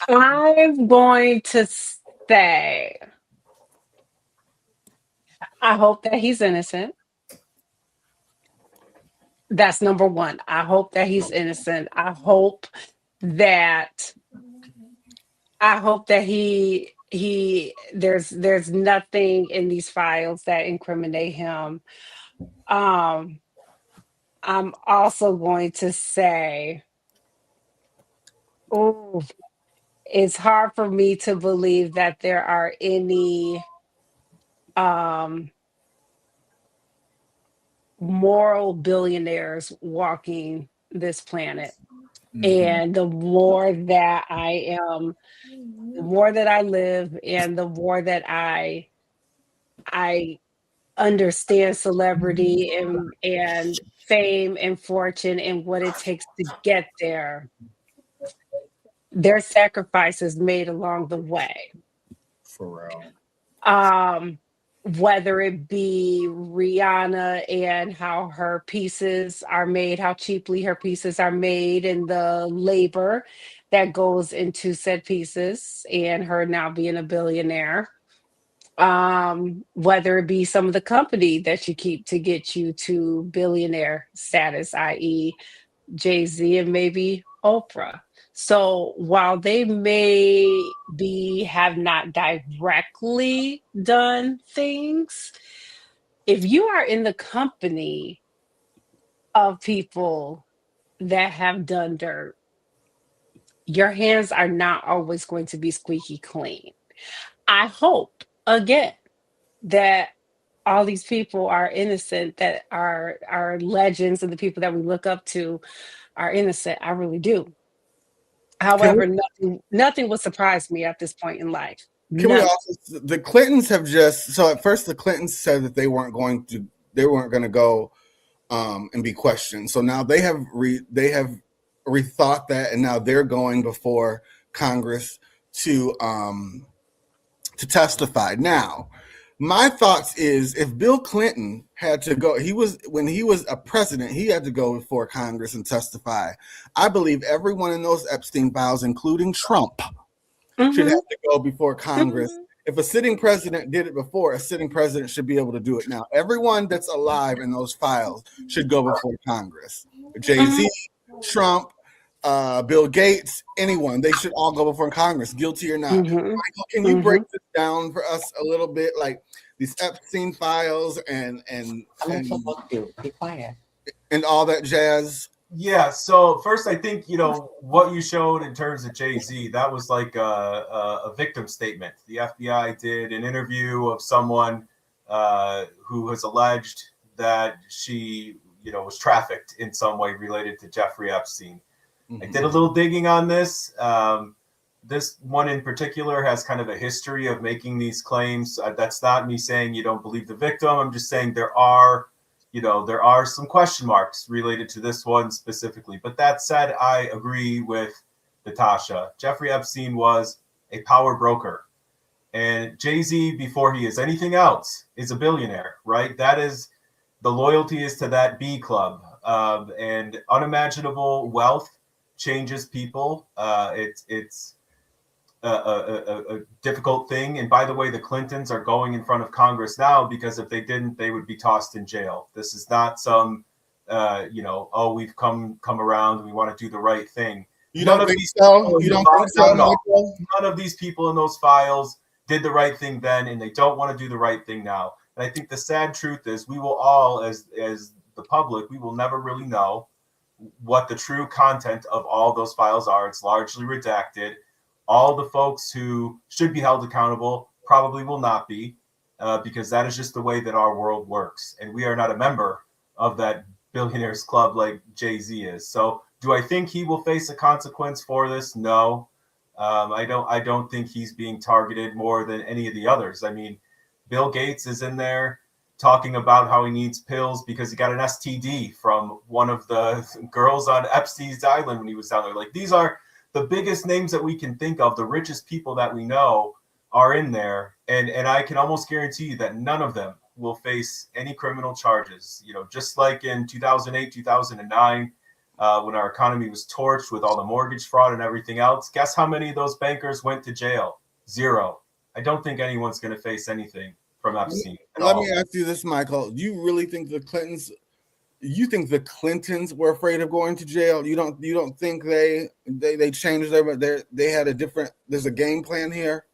S12: I'm going to say, I hope that he's innocent. That's number one. I hope that he's innocent. I hope that he there's nothing in these files that incriminate him. I'm also going to say, oh, it's hard for me to believe that there are any moral billionaires walking this planet. Mm-hmm. And the more that I live, and the more that I understand celebrity and fame and fortune and what it takes to get there, there's sacrifices made along the way.
S2: For real.
S12: Whether it be Rihanna and how her pieces are made, how cheaply her pieces are made, and the labor that goes into said pieces, and her now being a billionaire. Whether it be some of the company that you keep to get you to billionaire status, i.e. Jay-Z and maybe Oprah. So while they have not directly done things, if you are in the company of people that have done dirt, your hands are not always going to be squeaky clean. I hope, again, that all these people are innocent, that are legends and the people that we look up to are innocent. I really do. However, nothing would surprise me at this point in life.
S1: Can we
S12: Nothing.
S1: also, the Clintons have just, so at first the Clintons said that they weren't going to go and be questioned. So now they have rethought that, and now they're going before Congress to testify. Now, my thoughts is, if Bill Clinton had to go, when he was a president, he had to go before Congress and testify. I believe everyone in those Epstein files, including Trump, should have to go before Congress. If a sitting president did it before, a sitting president should be able to do it now. Everyone that's alive in those files should go before Congress. Jay-Z, Trump, Bill Gates, anyone, they should all go before Congress, guilty or not. Michael, can you break this down for us a little bit, like these Epstein files and
S2: be quiet,
S1: and all that jazz?
S4: Yeah. So first, I think what you showed in terms of Jay-Z, that was like a victim statement. The FBI did an interview of someone who has alleged that she was trafficked in some way related to Jeffrey Epstein. I did a little digging on this. This one in particular has kind of a history of making these claims. That's not me saying you don't believe the victim. I'm just saying there are some question marks related to this one specifically. But that said, I agree with Natasha. Jeffrey Epstein was a power broker. And Jay-Z, before he is anything else, is a billionaire, right? That is, the loyalty is to that B club. And unimaginable wealth changes people. It's a difficult thing. And by the way, the Clintons are going in front of Congress now, because if they didn't, they would be tossed in jail. This is not some, we've come around and we want to do the right thing.
S1: None of
S4: these people in those files did the right thing then, and they don't want to do the right thing now. And I think the sad truth is, we will all, as the public, we will never really know what the true content of all those files are. It's largely redacted. All the folks who should be held accountable probably will not be, because that is just the way that our world works. And we are not a member of that billionaires club like Jay-Z is. So do I think he will face a consequence for this? No. I don't think he's being targeted more than any of the others. I mean, Bill Gates is in there talking about how he needs pills because he got an STD from one of the girls on Epstein's Island when he was down there. Like, these are the biggest names that we can think of, the richest people that we know are in there. And I can almost guarantee you that none of them will face any criminal charges. Just like in 2008, 2009, when our economy was torched with all the mortgage fraud and everything else, guess how many of those bankers went to jail? 0. I don't think anyone's going to face anything from Epstein.
S1: Let me ask you this, Michael. Do you really think the Clintons? You think the Clintons were afraid of going to jail? You don't think they changed they had a different? There's a game plan here.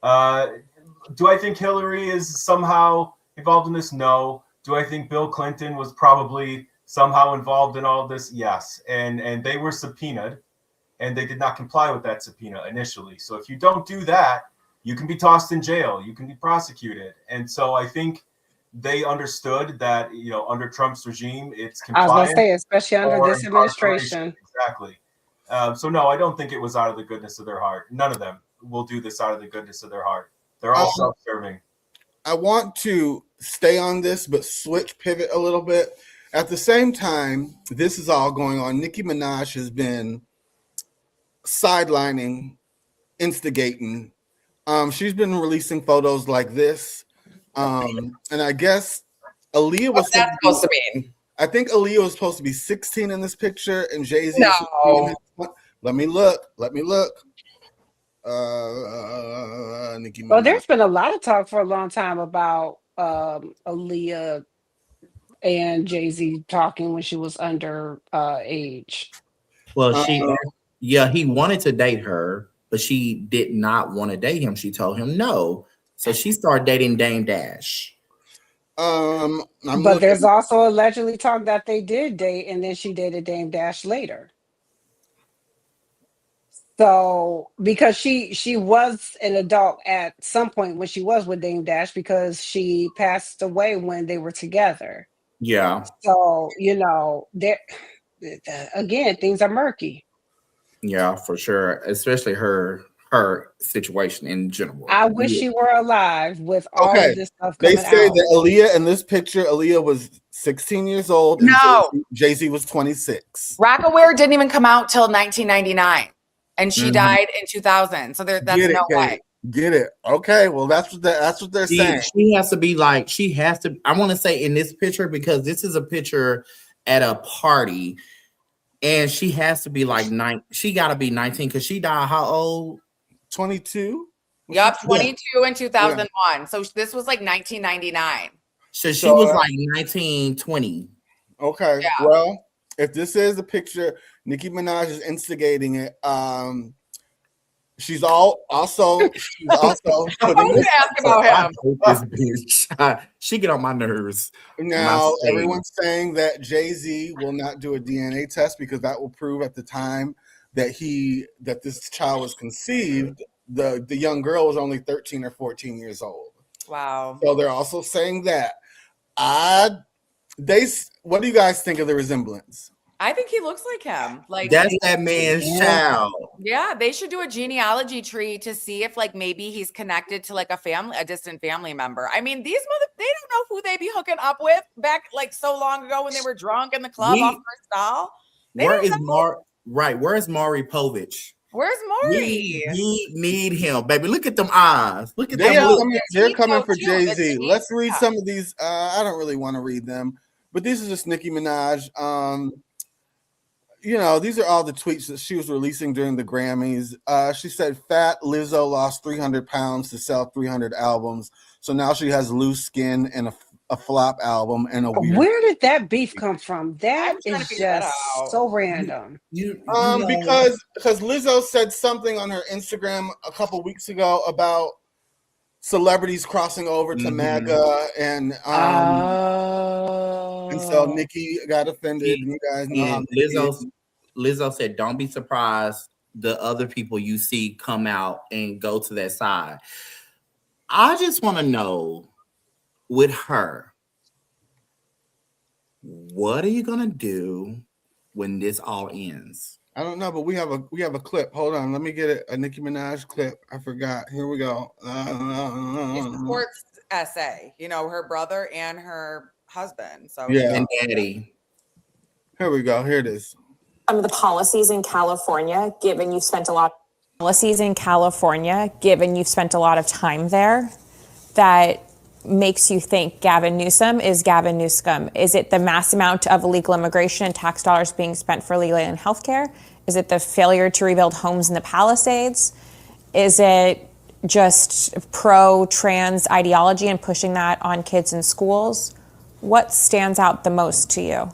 S4: Do I think Hillary is somehow involved in this? No. Do I think Bill Clinton was probably somehow involved in all of this? Yes. And they were subpoenaed, and they did not comply with that subpoena initially. So if you don't do that, you can be tossed in jail. You can be prosecuted. And so I think they understood that, under Trump's regime, it's compliant.
S12: I was going to say, especially under this administration.
S4: Exactly. So no, I don't think it was out of the goodness of their heart. None of them will do this out of the goodness of their heart. They're all self-serving.
S1: I want to stay on this, but pivot a little bit. At the same time, this is all going on. Nicki Minaj has been sidelining, instigating. She's been releasing photos like this. And I guess Aaliyah was
S5: supposed to mean.
S1: I think Aaliyah was supposed to be 16 in this picture, and Jay-Z.
S5: No.
S1: Let me look. Nicki Minaj.
S12: Well, there's been a lot of talk for a long time about Aaliyah and Jay-Z talking when she was under age.
S2: Well, he wanted to date her, but she did not want to date him. She told him no. So she started dating Dame Dash.
S12: But there's also allegedly talk that they did date, and then she dated Dame Dash later. So because she was an adult at some point when she was with Dame Dash, because she passed away when they were together.
S2: Yeah.
S12: So, there again, things are murky.
S2: Yeah, for sure. Especially her situation in general.
S12: I wish she were alive with all
S1: Okay.
S12: of this stuff
S1: They
S12: coming
S1: say
S12: out.
S1: that Aaliyah in this picture, Aaliyah was 16 years old and
S5: No.
S1: Jay-Z was 26.
S5: Rockaware didn't even come out till 1999, and she
S2: Mhm.
S5: died in 2000. So that's
S1: Get it,
S5: no
S1: Kate.
S5: way.
S1: Get it. Okay, well that's what they're saying.
S2: She has to be like, I want to say in this picture, because this is a picture at a party, and she has to be like she got to be 19 because she died how old?
S1: 22?
S5: Yep, 22 in 2001. Yeah. So this was like 1999.
S2: So she was like 19, 20.
S1: Okay. Yeah. Well, if this is a picture, Nicki Minaj is instigating it. She's also putting
S5: this ask about him.
S2: This bitch. She get on my nerves.
S1: Now everyone's saying that Jay-Z will not do a DNA test because that will prove at the time that this child was conceived, the young girl was only 13 or 14 years old.
S5: Wow.
S1: So they're also saying that. What do you guys think of the resemblance?
S5: I think he looks like him. Like
S2: that's that man's child.
S5: Yeah, they should do a genealogy tree to see if like maybe he's connected to like a distant family member. I mean, they don't know who they be hooking up with back like so long ago when they were drunk in the club off Cristal.
S2: Where is Maury Povich?
S5: Where's Maury?
S2: We need him, baby. Look at them eyes. Look at
S1: them. They're coming for
S5: too.
S1: Jay-Z. Let's read some of these. I don't really want to read them, but these are just Nicki Minaj. These are all the tweets that she was releasing during the Grammys. She said, "Fat Lizzo lost 300 pounds to sell 300 albums. So now she has loose skin and a flop album and a weird."
S12: Where did that beef come from? That is just so random.
S1: Because Lizzo said something on her Instagram a couple weeks ago about celebrities crossing over to MAGA, and so Nicki got offended. You guys know how
S2: Lizzo said, "Don't be surprised the other people you see come out and go to that side." I just want to know, with her, what are you gonna do when this all ends?
S1: I don't know, but we have a clip. Hold on, let me get it. A Nicki Minaj clip. I forgot. Here we go.
S5: It supports SA. Her brother and her husband. So
S2: and daddy.
S1: Here we go. Here it is.
S13: Some of the policies in California, given you've spent a lot of time there, that makes you think Gavin Newsom is Gavin Newsom? Is it the mass amount of illegal immigration and tax dollars being spent for legal and healthcare? Is it the failure to rebuild homes in the Palisades? Is it just pro-trans ideology and pushing that on kids in schools? What stands out the most to you?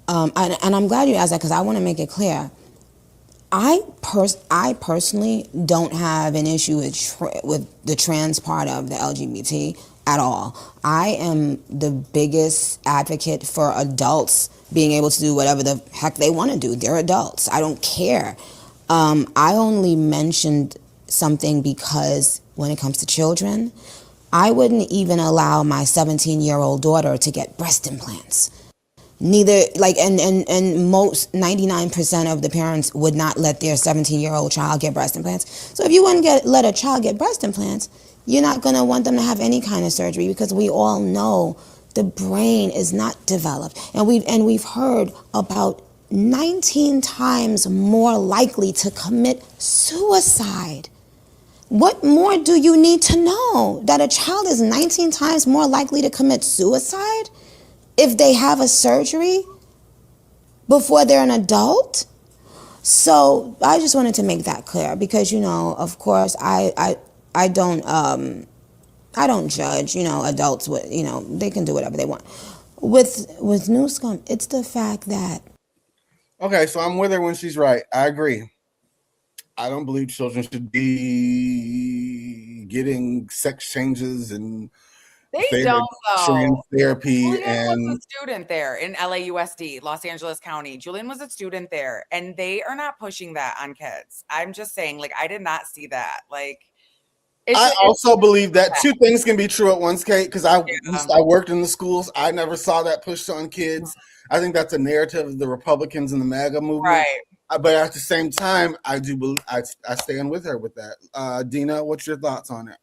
S14: And I'm glad you asked that, because I want to make it clear. I personally don't have an issue with the trans part of the LGBT at all. I am the biggest advocate for adults being able to do whatever the heck they want to do. They're adults. I don't care. I only mentioned something because when it comes to children, I wouldn't even allow my 17-year-old daughter to get breast implants. Neither, and most 99% of the parents would not let their 17-year-old child get breast implants. So if you wouldn't let a child get breast implants, you're not going to want them to have any kind of surgery, because we all know the brain is not developed. And we've heard about 19 times more likely to commit suicide. What more do you need to know? That a child is 19 times more likely to commit suicide if they have a surgery before they're an adult? So I just wanted to make that clear, because, of course, I don't judge, adults with, they can do whatever they want. With Newsom, it's the fact that.
S1: Okay, so I'm with her when she's right. I agree. I don't believe children should be getting sex changes and
S5: They don't
S1: trans
S5: though.
S1: therapy
S5: Julian was
S1: and
S5: a student there in LAUSD, Los Angeles County. Julian was a student there, and they are not pushing that on kids. I'm just saying, like, I did not see that. Like,
S1: I also believe that two things can be true at once, Kate, because I worked in the schools. I never saw that pushed on kids. I think that's a narrative of the Republicans and the MAGA movement.
S5: Right.
S1: But at the same time, I do believe I stand with her with that. Dina, what's your thoughts on it?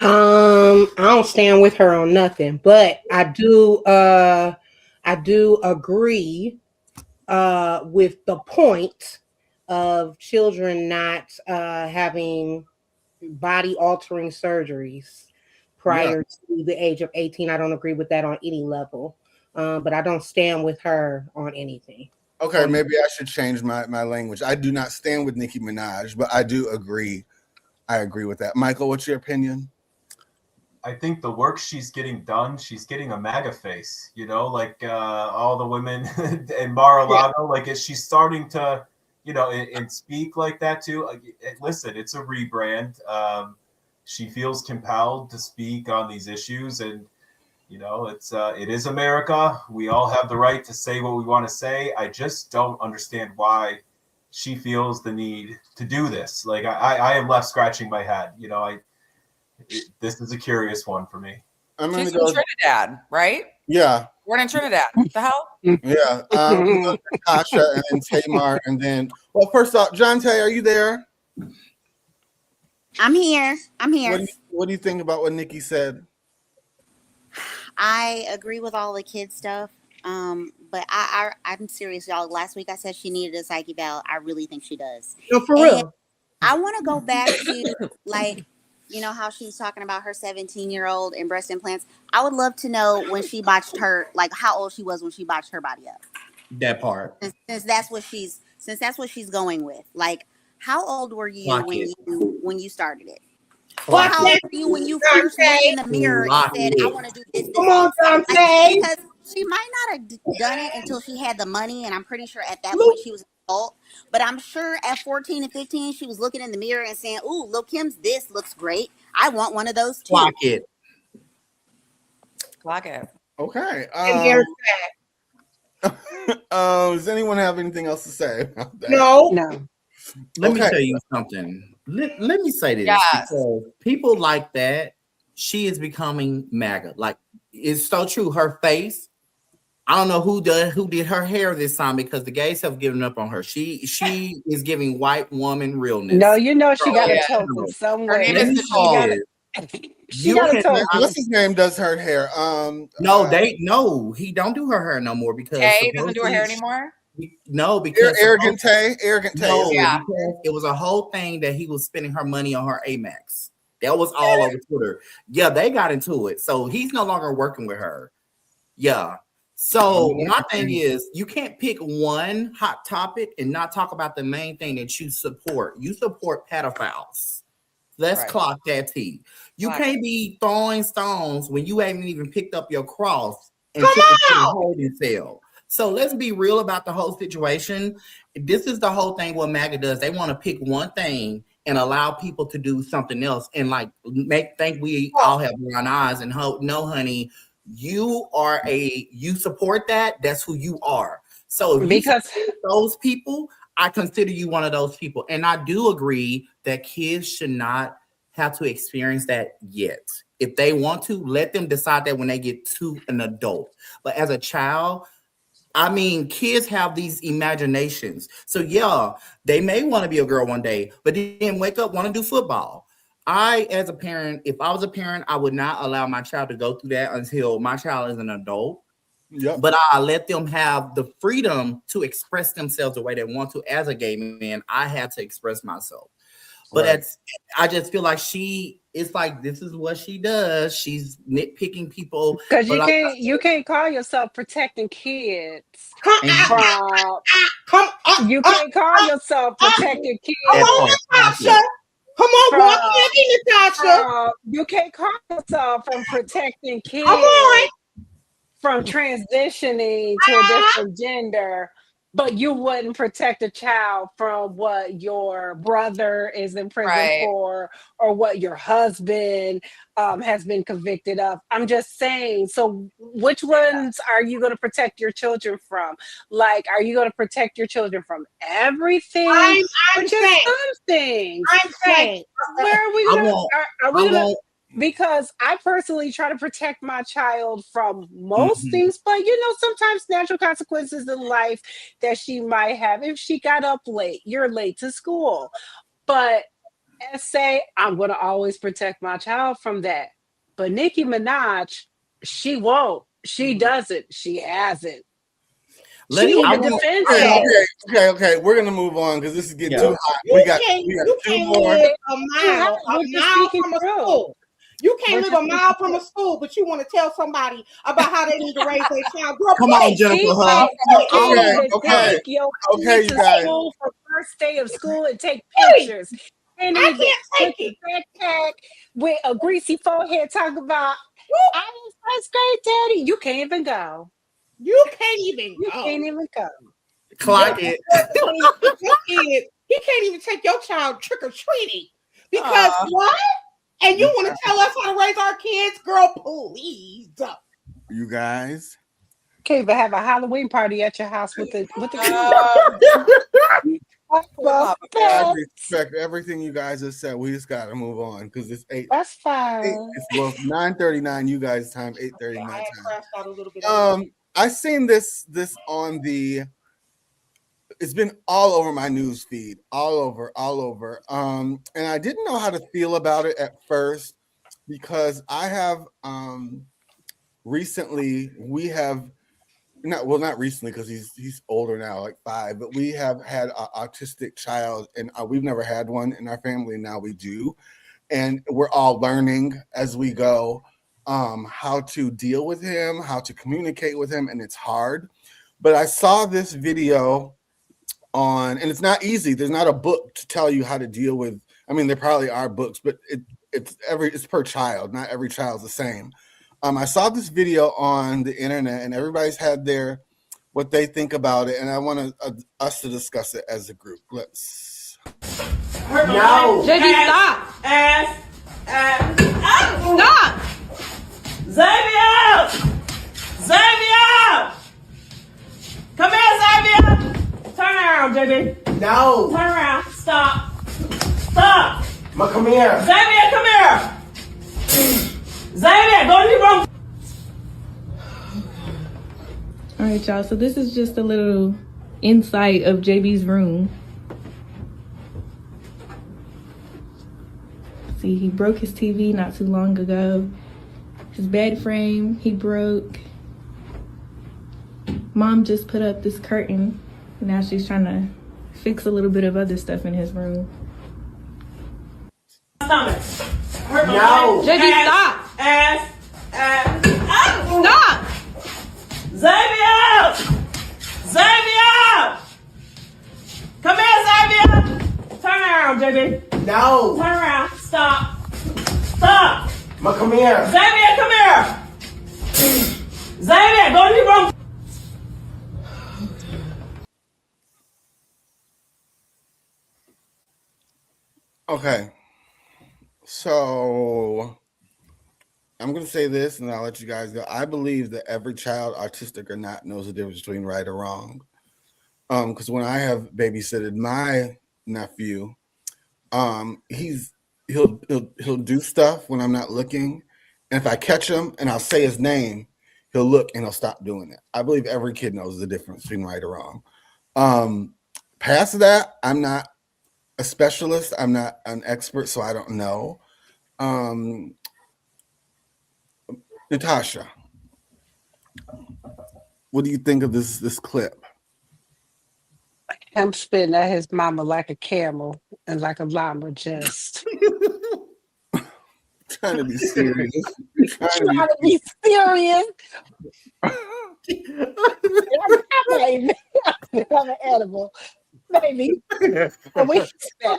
S6: I don't stand with her on nothing, but I do agree with the point of children not having body altering surgeries prior to the age of 18. I don't agree with that on any level. But I don't stand with her on anything.
S1: Okay, maybe I should change my language. I do not stand with Nicki Minaj, but I do agree. I agree with that. Michael, what's your opinion?
S4: I think the work she's getting done, she's getting a MAGA face, you know, like all the women in Mar-a-Lago, like she's starting to, you know, and speak like that too. Listen, it's a rebrand. She feels compelled to speak on these issues, and you know, it is America. We all have the right to say what we want to say. I just don't understand why she feels the need to do this. Like I am left scratching my head. You know, this is a curious one for me.
S5: She's from Trinidad, right?
S1: Yeah.
S5: Born in Trinidad. What the hell?
S1: Yeah. Tasha and then Tamar and then, well, first off, John Tay, are you there?
S7: I'm here.
S1: What do you think about what Nikki said?
S7: I agree with all the kid stuff. But I'm serious, y'all. Last week I said she needed a psyche eval. I really think she does.
S6: No, for real.
S7: I want to go back to like, you know how she was talking about her 17-year-old and breast implants. I would love to know when she botched her, like how old she was when she botched her body up.
S2: That part.
S7: Since that's what she's going with. Like, how old were you when you started it? How old were you when you first looked in the mirror and said, I want to do this?
S6: Come on, Dante.
S7: Because she might not have done it until she had the money, and I'm pretty sure at that point she was an adult. But I'm sure at 14 and 15, she was looking in the mirror and saying, "Ooh, Lil Kim's this looks great. I want one of those too."
S2: Clock it.
S1: Okay.
S6: And there's
S1: does anyone have anything else to say about that?
S6: No.
S2: Let me tell you something. Let me say this.
S5: Yes.
S2: Because people like that, she is becoming MAGA. Like, it's so true. Her face, I don't know who did her hair this time because the gays have given up on her. She is giving white woman realness.
S12: No, you know she got a token somewhere.
S5: Her name is Nicole.
S1: What's his name does her hair?
S2: No, he don't do her hair no more because
S5: Tay doesn't do her hair anymore.
S2: No, because
S1: arrogant Tay.
S2: No,
S5: Yeah.
S2: because it was a whole thing that he was spending her money on her Amex. That was all over Twitter. Yeah, they got into it. So he's no longer working with her. Yeah. So my thing is, you can't pick one hot topic and not talk about the main thing that you support. You support pedophiles. Let's clock that T. You can't be throwing stones when you haven't even picked up your cross and took it to the holding cell. So let's be real about the whole situation. This is the whole thing what MAGA does. They want to pick one thing and allow people to do something else and like think we all have brown eyes and hope, no, honey, you support that. That's who you are. So if because those people, I consider you one of those people. And I do agree that kids should not have to experience that yet. If they want to, let them decide that when they get to an adult. But as a child, I mean, kids have these imaginations. So yeah, they may want to be a girl one day, but then wake up, want to do football. As a parent, if I was a parent, I would not allow my child to go through that until my child is an adult.
S1: Yep.
S2: But I let them have the freedom to express themselves the way they want to. As a gay man, I had to express myself. But I just feel like it's like this is what she does. She's nitpicking people.
S12: Because you can't call yourself protecting kids. You can't call yourself protecting kids.
S6: Come on, walk in, Natasha.
S12: You can't call yourself from protecting kids from transitioning to a different gender But you wouldn't protect a child from what your brother is in prison
S5: Right.
S12: for, or what your husband has been convicted of. I'm just saying. So, which ones are you going to protect your children from? Like, are you going to protect your children from everything, or
S6: I'm
S12: just
S6: saying.
S12: some things?
S6: I'm
S12: Like,
S6: saying.
S12: where are we
S2: I
S12: gonna?
S2: won't.
S12: Are we
S2: I
S12: gonna?
S2: won't.
S12: Because I personally try to protect my child from most
S2: Mhm.
S12: things, but sometimes natural consequences in life that she might have. If she got up late, you're late to school. But say I'm gonna always protect my child from that. But Nicki Minaj, she won't. She doesn't. She hasn't. She
S2: I
S12: even
S2: won't.
S12: defends
S1: Okay,
S12: it.
S1: okay. We're gonna move on because this is getting
S2: Yeah.
S1: too hot.
S6: You
S1: We got
S6: you
S1: two
S6: can't
S1: more.
S6: live
S12: We're
S6: a
S12: just
S6: mile
S12: speaking
S6: from a
S12: true.
S6: school. You can't
S12: We're
S6: live
S12: just
S6: a
S12: speaking
S6: mile from
S12: true.
S6: a school, but you want to tell somebody about how they need to raise their child. Girl,
S2: Come on,
S6: please.
S2: Jennifer
S12: She
S2: Huff.
S12: can't
S1: Okay,
S12: even
S1: okay,
S12: take your
S1: okay,
S12: kid
S1: you
S12: to
S1: guys.
S12: school for first day of school and take
S6: Please.
S12: pictures. And
S6: I
S12: even
S6: can't
S12: with
S6: take
S12: your
S6: it.
S12: backpack with a greasy forehead talking about I was first grade daddy. You can't even go.
S6: You can't even
S12: You
S6: go.
S12: can't even go.
S2: Clock it.
S6: Your kid, he can't even take your child trick or treating because what? And you want to tell us how to raise our kids, girl? Please.
S1: You guys.
S12: Can't even have a Halloween party at your house with the
S1: I respect everything you guys have said. We just gotta move on because it's eight.
S12: That's fine.
S1: It's both 9:39 you guys' time, 8:39
S6: I had
S1: time.
S6: crashed out a little bit.
S1: I seen this on the. It's been all over my news feed, all over. And I didn't know how to feel about it at first because I have recently we have not recently because he's older now, like 5, but we have had an autistic child, and we've never had one in our family. Now we do, and we're all learning as we go how to deal with him, how to communicate with him, and it's hard. But I saw this video and it's not easy. There's not a book to tell you how to deal with. I mean, there probably are books, but it's per child. Not every child's the same. I saw this video on the internet, and everybody's had what they think about it, and I want us to discuss it as a group. Let's.
S15: No.
S8: JB, stop. Stop.
S15: Xavier! Come here, Xavier! Turn around, JB.
S2: No.
S15: Turn around. Stop.
S2: Ma, come here.
S15: Xavier, come here. Xavier, go to your room.
S16: All right, y'all. So this is just a little insight of JB's room. See, he broke his TV not too long ago. His bed frame, he broke. Mom just put up this curtain. Now she's trying to fix a little bit of other stuff in his room.
S15: Stomach.
S2: No.
S8: JB, stop. Stop.
S15: Xavier! Come here, Xavier! Turn around, JB.
S2: No.
S15: Turn around. Stop.
S2: Ma, come here.
S15: Xavier, come here. Xavier, go to your room.
S1: Okay. So I'm going to say this, and I'll let you guys go. I believe that every child, autistic or not, knows the difference between right or wrong. Because when I have babysitted my nephew, he'll do stuff when I'm not looking, and if I catch him and I'll say his name, he'll look and he'll stop doing it. I believe every kid knows the difference between right or wrong. Past that, I'm not a specialist. I'm not an expert, so I don't know. Natasha, what do you think of this clip?
S12: Him spitting at his mama like a camel and like a llama just.
S1: Trying to be serious.
S12: Trying to be serious. I'm an animal, baby.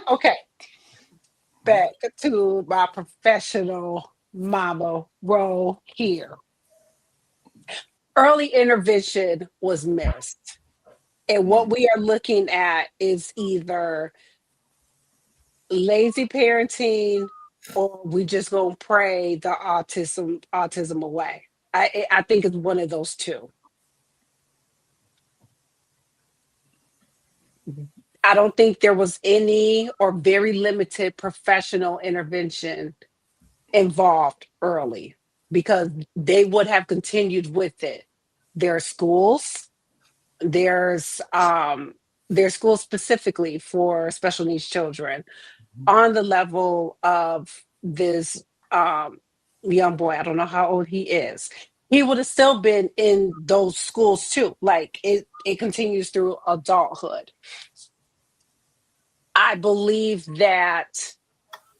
S12: Okay. Back to my professional mama role here. Early intervention was missed. And what we are looking at is either lazy parenting or we just gonna pray the autism away. I think it's one of those two. I don't think there was any or very limited professional intervention involved early because they would have continued with it. There are schools, there's schools specifically for special needs children on the level of this young boy. I don't know how old he is. He would have still been in those schools too. Like it continues through adulthood. I believe that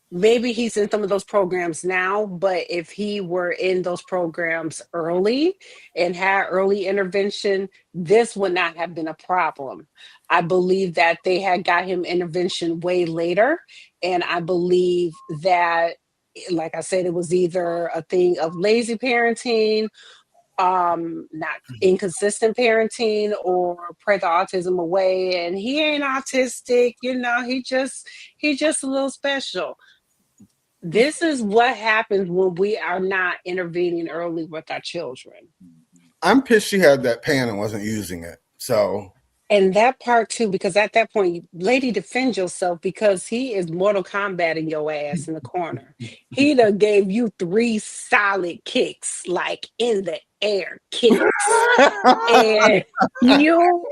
S12: maybe he's in some of those programs now, but if he were in those programs early and had early intervention, this would not have been a problem. I believe that they had got him intervention way later. And I believe that, like I said, it was either a thing of lazy parenting, not inconsistent parenting, or pray the autism away. And he ain't autistic, he just a little special. This is what happens when we are not intervening early with our children.
S1: I'm pissed she had that pan and wasn't using it. So,
S12: and that part too, because at that point, lady, defend yourself because he is Mortal Kombating your ass in the corner. He done gave you 3 solid kicks, like in the air kicks. And you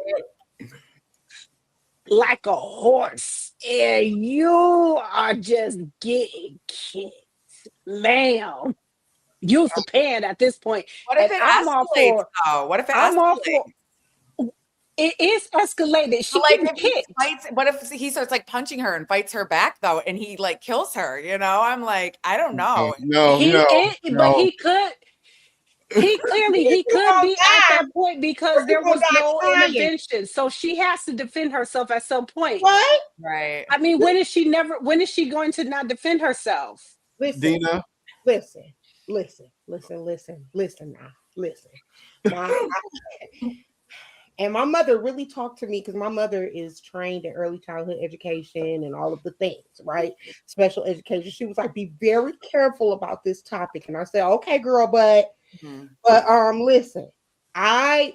S12: like a horse, and you are just getting kicked. Ma'am, use the pan at this point.
S5: What if
S12: And
S5: it
S12: I'm all
S5: escalates
S12: for,
S5: though? What if it
S12: I'm all
S5: escalates?
S12: for, it is escalated. She
S5: like
S12: getting
S5: if he
S12: kicked.
S5: fights, what if he starts like punching her and fights her back though, and he like kills her? I'm like, I don't know.
S1: No,
S12: But he could. He could be at that point because there was no intervention. So she has to defend herself at some point.
S6: What?
S5: Right.
S12: I mean, when is she going to not defend herself?
S6: Listen,
S1: Dina.
S6: Listen now. Listen. And my mother really talked to me because my mother is trained in early childhood education and all of the things, right? Special education. She was like, be very careful about this topic. And I said, okay, girl, but listen, I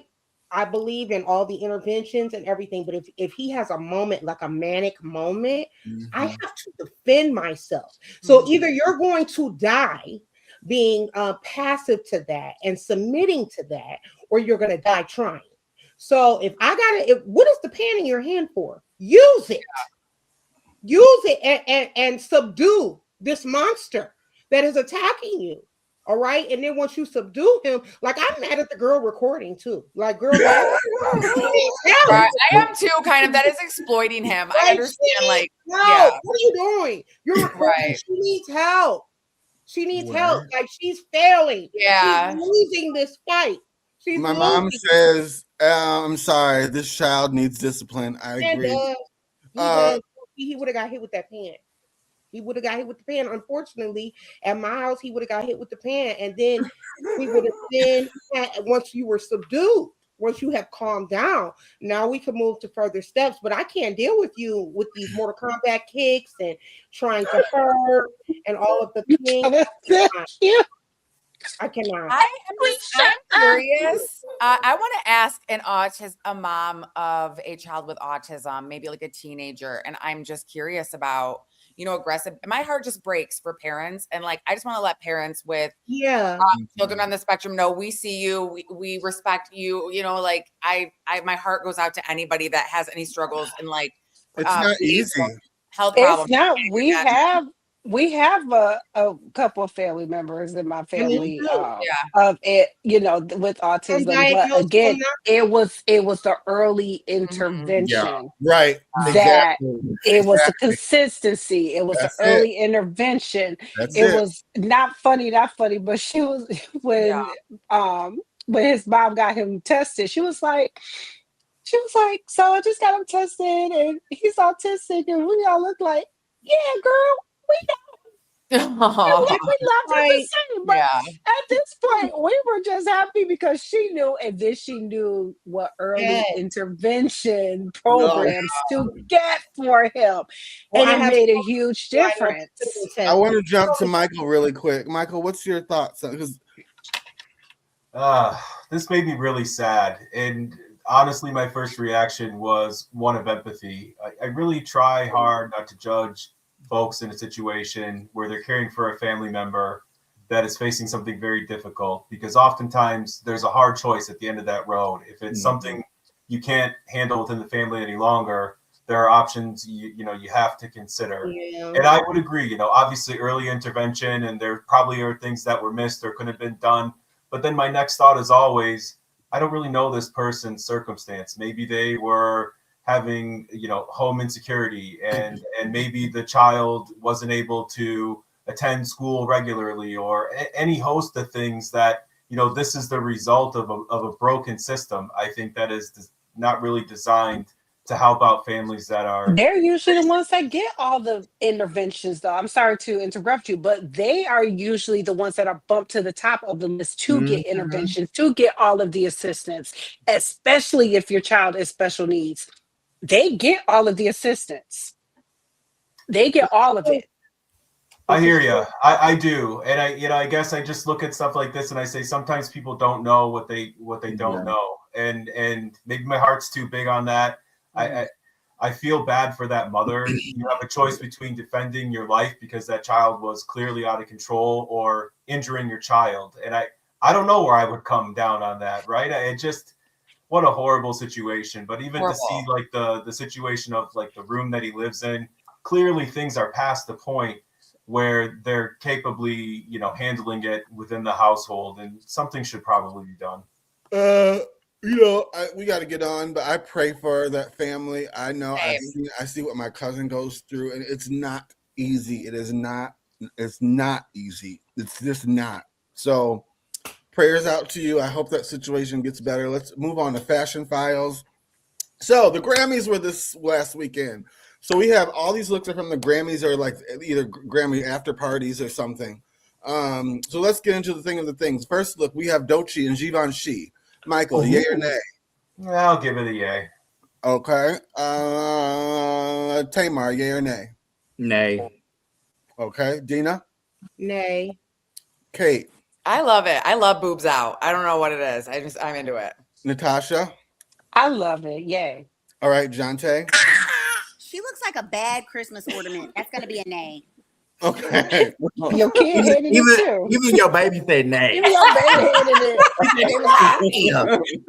S6: believe in all the interventions and everything, but if he has a moment, like a manic moment, I have to defend myself. So either you're going to die being passive to that and submitting to that, or you're going to die trying. So what is the pan in your hand for? Use it. Use it and subdue this monster that is attacking you. All right. And then once you subdue him, like I'm mad at the girl recording too. Like, girl,
S5: right, I am too, kind of. That is exploiting him. I understand.
S6: What are you doing? You're recording.
S5: Right.
S6: She needs help. She needs help. Like, she's failing.
S5: Yeah.
S6: She's losing this fight.
S1: My mom says, I'm sorry, this child needs discipline. I agree.
S6: He would have got hit with that pan. He would have got hit with the pan. Unfortunately, at my house, he would have got hit with the pan. And then we would have been, once you were subdued, once you have calmed down, now we can move to further steps. But I can't deal with you with these Mortal Kombat kicks and trying to hurt and all of the things. I cannot.
S5: I'm curious. I want to ask a mom of a child with autism, maybe like a teenager, and I'm just curious about, aggressive. My heart just breaks for parents, and like I just want to let parents with children on the spectrum know we see you, we respect you. Like my heart goes out to anybody that has any struggles and like
S1: it's not easy.
S5: Health problems.
S12: It's not. We have a couple of family members in my family of it, with autism. But again, it was the early intervention.
S1: Right.
S12: That it was the consistency. It was the early intervention. It was not funny, but she was when his mom got him tested, she was like, so I just got him tested and he's autistic, and we all look like, yeah, girl, we know. We loved her the same, but
S5: Yeah.
S12: at this point, we were just happy because she knew, and then she knew what early
S6: Yes.
S12: intervention
S1: No.
S12: programs to get for him,
S6: Well,
S12: and
S6: I
S12: it
S6: have
S12: made a huge
S6: so I know
S12: difference.
S1: I want to jump to Michael really quick. Michael, what's your thoughts? Because
S4: This made me really sad. And honestly, my first reaction was one of empathy. I really try hard not to judge folks in a situation where they're caring for a family member that is facing something very difficult, because oftentimes there's a hard choice at the end of that road. If it's something you can't handle within the family any longer, there are options you have to consider.
S6: Yeah.
S4: And I would agree, obviously early intervention, and there probably are things that were missed or could have been done. But then my next thought is always, I don't really know this person's circumstance. Maybe they were having, home insecurity, and maybe the child wasn't able to attend school regularly, or any host of things that, this is the result of a broken system. I think that is not really designed to help out families that are.
S12: They're usually the ones that get all the interventions, though. I'm sorry to interrupt you, but they are usually the ones that are bumped to the top of the list to get interventions, to get all of the assistance, especially if your child is special needs. They get all of the assistance. They get all of it.
S4: I hear you. I do. And I guess I just look at stuff like this and I say, sometimes people don't know what they don't know. And maybe my heart's too big on that. I feel bad for that mother. You have a choice between defending your life because that child was clearly out of control, or injuring your child. And I don't know where I would come down on that, right? What a horrible situation. But even to see like the situation of like the room that he lives in, clearly things are past the point where they're capably, handling it within the household, and something should probably be done.
S1: we got to get on, but I pray for that family. I know I see what my cousin goes through, and it's not easy. It's not easy. It's just not. So prayers out to you. I hope that situation gets better. Let's move on to Fashion Files. So the Grammys were this last weekend. So we have all these looks from the Grammys, or like either Grammy after parties or something. So let's get into the thing of the things. First look, we have Doechii and Givenchy. Michael, yay or nay?
S4: I'll give it a yay.
S1: Okay. Tamar, yay or nay?
S2: Nay.
S1: Okay. Dina?
S6: Nay.
S1: Kate?
S5: I love it. I love boobs out. I don't know what it is. I'm into it.
S1: Natasha?
S12: I love it. Yay.
S1: All right, Jonte?
S7: She looks like a bad Christmas ornament. That's going to be a nay.
S1: Okay.
S12: Your kid hated it too.
S2: Even your baby said nay.
S12: Even your baby hated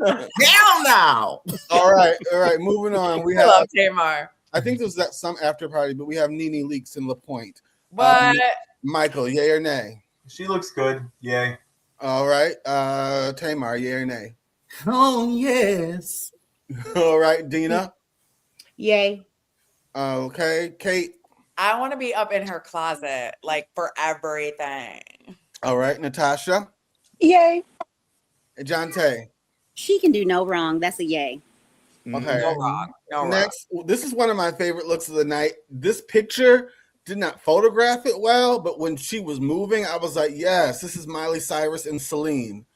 S12: it.
S2: Hell no.
S1: All right. Moving on. We
S5: I
S1: have
S5: love Tamar.
S1: I think there's some after party, but we have Nene Leakes in La Pointe.
S5: What?
S1: Michael, yay or nay?
S4: She looks good. Yay.
S1: All right. Tamar, yay or nay?
S2: Oh yes.
S1: All right, Dina.
S6: Yay.
S1: Okay, Kate.
S5: I want to be up in her closet, like for everything.
S1: All right, Natasha.
S12: Yay.
S1: Jonte.
S7: She can do no wrong. That's a yay.
S1: Okay.
S5: No wrong. No wrong.
S1: Next, this is one of my favorite looks of the night. This picture did not photograph it well, but when she was moving, I was like, yes, this is Miley Cyrus and Celine.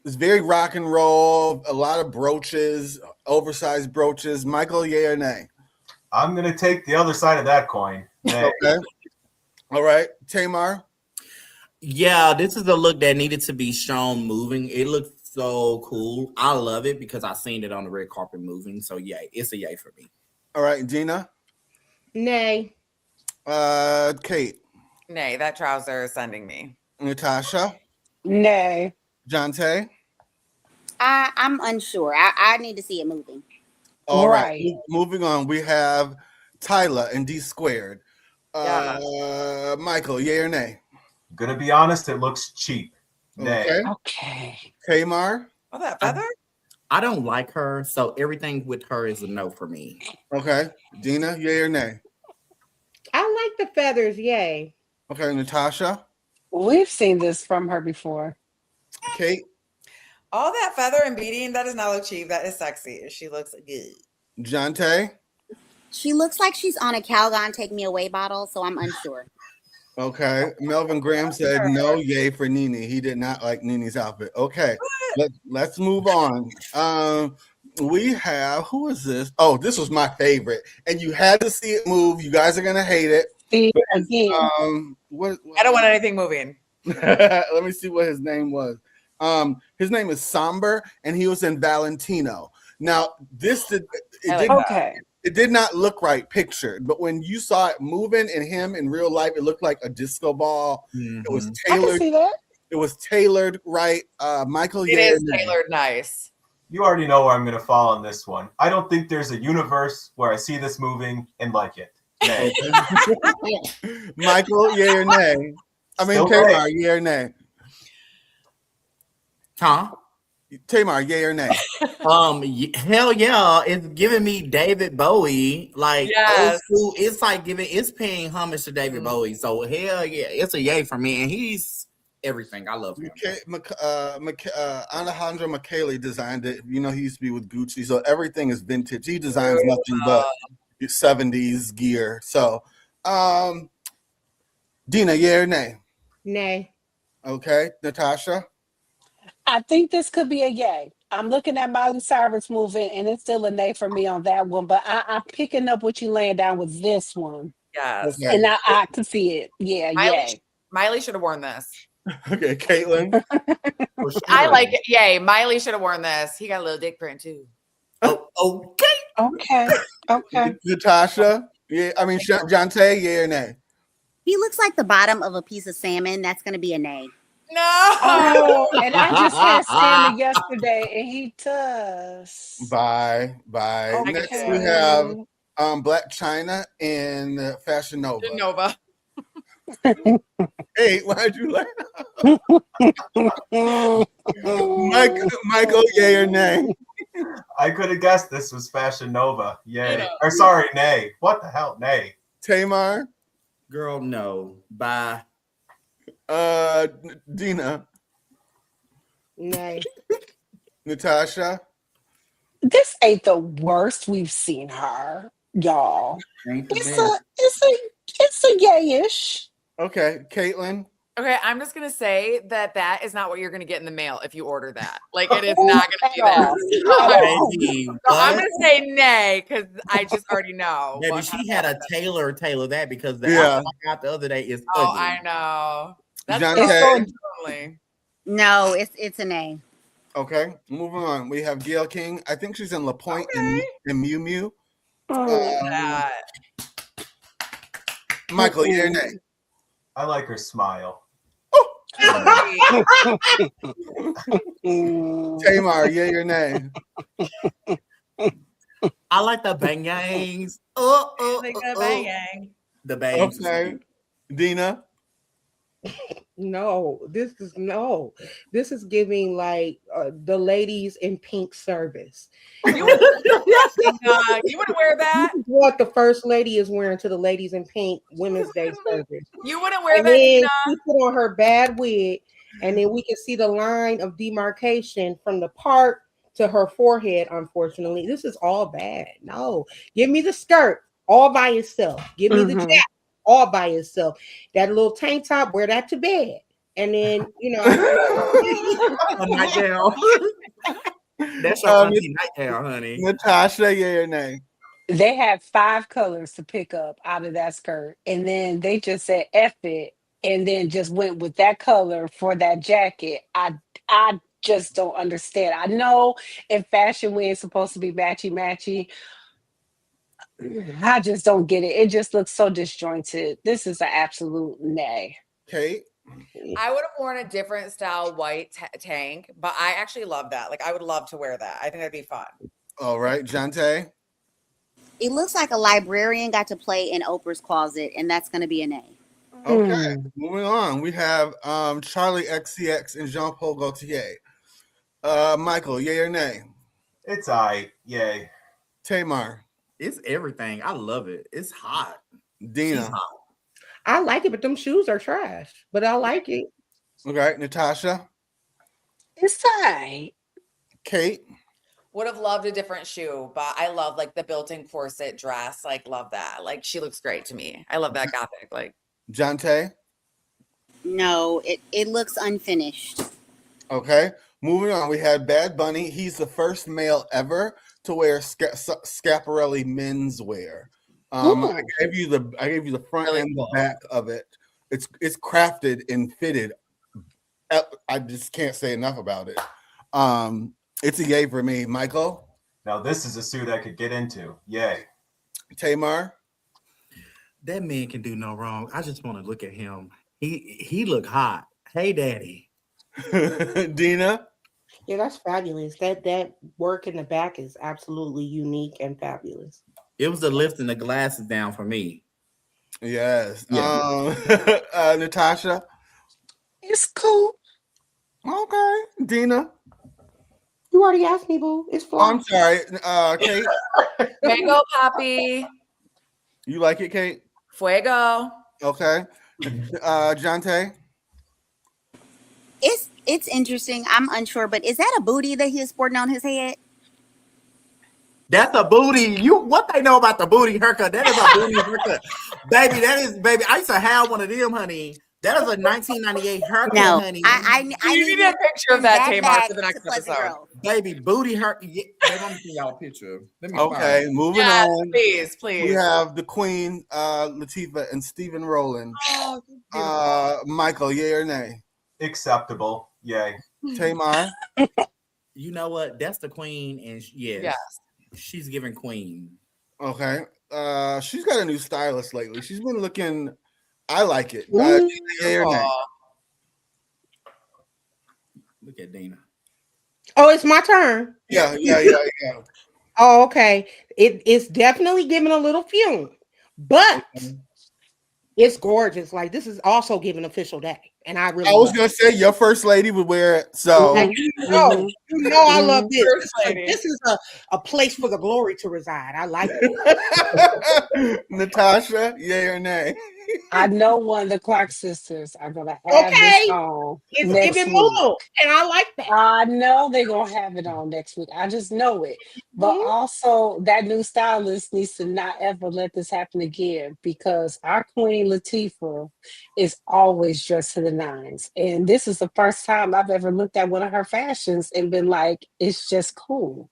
S1: It's very rock and roll, a lot of brooches, oversized brooches. Michael, yay or nay?
S4: I'm going to take the other side of that coin. Nay.
S1: Okay. All right. Tamar?
S2: Yeah, this is a look that needed to be shown moving. It looked so cool. I love it because I seen it on the red carpet moving. So yay, it's a yay for me.
S1: All right, Gina?
S6: Nay.
S1: Kate?
S5: Nay, that trouser is sending me.
S1: Natasha?
S12: Nay.
S1: Jonte?
S7: I'm unsure. I need to see it moving.
S1: All right. Moving on, we have Tyla and D Squared. Michael, yay or nay?
S4: Gonna be honest, it looks cheap. Nay.
S12: Okay.
S1: Tamar?
S5: Oh, that feather?
S2: I don't like her, so everything with her is a no for me.
S1: Okay. Dina, yay or nay?
S6: I like the feathers, yay.
S1: Okay, Natasha?
S12: We've seen this from her before.
S1: Kate?
S5: All that feather and beading, that does not look cheap. That is sexy. She looks good.
S1: Jonte?
S7: She looks like she's on a Calgon Take Me Away bottle, so I'm unsure.
S1: Okay. Melvin Graham said no, yay for Nene. He did not like Nene's outfit. Okay. Let's move on. We have, who is this? Oh, this was my favorite. And you had to see it move. You guys are gonna hate it.
S12: Again.
S1: What
S5: I don't want anything moving.
S1: let me see what his name was. His name is Somber, and he was in Valentino. Now, it did not look right pictured, but when you saw it moving in him in real life, it looked like a disco ball.
S2: Mm-hmm.
S1: It was
S12: I
S1: tailored.
S12: can see that.
S1: It was tailored right. Michael,
S5: It is tailored nice.
S4: You already know where I'm going to fall on this one. I don't think there's a universe where I see this moving and like it. Nay.
S1: Michael, yay or nay? I mean,
S4: Still
S1: Tamar,
S4: nay.
S1: yay or nay?
S2: Huh?
S1: Tamar, yay or nay?
S2: Hell yeah, it's giving me David Bowie. Like
S5: Yes.
S2: old school, it's paying homage to David Bowie. So hell yeah, it's a yay for me, and he's everything. I love him.
S1: Alejandro Michele designed it. You know, he used to be with Gucci, so everything is vintage. He designs nothing but 70s gear. So, Dina, yay or nay?
S6: Nay.
S1: Okay, Natasha.
S12: I think this could be a yay. I'm looking at Miley Cyrus moving, and it's still a nay for me on that one. But I'm picking up what you laying down with this one.
S5: Yes.
S1: Okay.
S12: And I can see it. Yeah, yay.
S5: Miley should have worn this.
S1: Okay, Caitlin.
S5: I like it. Yay. Miley should have worn this. He got a little dick print too.
S12: Okay.
S1: Natasha. Yeah, I mean Jonte, yay or nay?
S7: He looks like the bottom of a piece of salmon. That's going to be a nay.
S5: No.
S12: Oh, and I just had salmon yesterday, and he does.
S1: Bye.
S12: Okay.
S1: Next we have Black China in Fashion Nova.
S5: Nova.
S1: Hey, why'd you laugh? Michael, yay or nay?
S4: I could have guessed this was Fashion Nova. Yay. Or sorry, nay. What the hell? Nay.
S1: Tamar?
S2: Girl, no. Bye.
S1: Dina?
S6: Nay.
S1: Natasha?
S12: This ain't the worst we've seen her, y'all. It's a yayish.
S1: Okay, Caitlin?
S5: Okay, I'm just gonna say that is not what you're gonna get in the mail if you order that. Like, it is not gonna be that. So I'm gonna say nay because I just already know.
S2: Baby, she had a tailor that because the
S1: Yeah.
S2: outfit I got the other day is
S5: Oh,
S2: ugly.
S5: I know. That's
S1: Jonte?
S5: totally.
S7: No, it's a nay.
S1: Okay, moving on. We have Gail King. I think she's in La Pointe and Miu Miu. Michael, yay or nay?
S4: I like her smile.
S1: Tamar, yay or nay?
S2: I like the bangs. The bangs.
S1: Okay. Dina?
S6: No, this is giving like the ladies in pink service.
S5: You wouldn't wear that.
S6: This is what the first lady is wearing to the ladies in pink Women's Day service.
S5: You wouldn't wear
S6: And
S5: that,
S6: then
S5: Dina.
S6: she put on her bad wig, and then we can see the line of demarcation from the part to her forehead. Unfortunately, this is all bad. No, give me the skirt all by itself. Give me the jacket all by itself. That little tank top, wear that to bed, and then
S2: A nightgown. That's your auntie nightgown, honey.
S1: Natasha, yay or nay?
S12: They had 5 colors to pick up out of that skirt, and then they just said F it, and then just went with that color for that jacket. I just don't understand. I know in fashion we're supposed to be matchy. I just don't get it. It just looks so disjointed. This is an absolute nay.
S1: Kate?
S5: I would have worn a different style white tank, but I actually love that. Like, I would love to wear that. I think that'd be fun.
S1: All right, Jonte?
S7: It looks like a librarian got to play in Oprah's closet, and that's going to be a nay.
S1: Okay, moving on. We have Charlie XCX and Jean-Paul Gaultier. Michael, yay or nay?
S4: It's aight. Yay.
S1: Tamar?
S2: It's everything. I love it. It's hot.
S1: Dina?
S2: She's hot.
S6: I like it, but them shoes are trash. But I like it.
S1: Okay, Natasha?
S12: It's aight.
S1: Kate?
S5: Would have loved a different shoe, but I love like the built-in corset dress. Like, love that. Like, she looks great to me. I love that gothic. Like,
S1: Jante?
S7: No, it looks unfinished.
S1: Okay. Moving on, we had Bad Bunny. He's the first male ever to wear Schiaparelli menswear. I gave you the front
S5: Really
S1: and
S5: cool.
S1: the back of it. It's crafted and fitted. I just can't say enough about it. It's a yay for me. Michael?
S4: Now this is a suit I could get into. Yay.
S1: Tamar?
S2: That man can do no wrong. I just want to look at him. He look hot. Hey, daddy.
S1: Dina?
S6: Yeah, that's fabulous. That work in the back is absolutely unique and fabulous.
S2: It was the lifting the glasses down for me.
S1: Yes.
S2: Yeah.
S1: Natasha?
S12: It's cool.
S1: Okay. Dina?
S6: You already asked me, boo. It's
S1: Oh,
S6: fun.
S1: I'm sorry. Kate?
S5: Fuego, papi.
S1: You like it, Kate?
S5: Fuego.
S1: Okay. Jante?
S7: It's interesting. I'm unsure, but is that a booty that he is sporting on his head?
S2: That's a booty. What they know about the booty haircut? That is a booty haircut. Baby. I used to have one of them, honey. That is a 1998 haircut,
S7: No,
S2: honey.
S7: I
S5: You need a picture of that, Tamar, for the next episode.
S2: Baby, booty haircut. Yeah, baby, let me see y'all a picture. Let me
S1: Okay,
S2: find it.
S1: moving
S5: Yes,
S1: on.
S5: please.
S1: We have the Queen, Latifah, and Stephen Rowland. Michael, yay or nay?
S4: Acceptable. Yay.
S1: Tamar?
S2: You know what? That's the queen, and yes. She's giving queen.
S1: Okay. She's got a new stylist lately. She's been looking. I like it. Yay or nay?
S2: Look at Dina.
S6: Oh, it's my turn.
S1: Yeah.
S6: Oh, okay. It's definitely giving a little fume, but it's gorgeous. Like, this is also giving official day, and I really.
S1: I was gonna say your first lady would wear it, so
S6: you know I love this. This is a place for the glory to reside. I like it.
S1: Natasha, yay or nay?
S12: I know one of the Clark sisters are gonna have this on
S6: It's
S12: next
S6: giving
S12: week.
S6: more, and I like that.
S12: I know they're gonna have it on next week. I just know it. But also that new stylist needs to not ever let this happen again, because our Queen Latifah is always dressed to the nines. And this is the first time I've ever looked at one of her fashions and been like, it's just cool.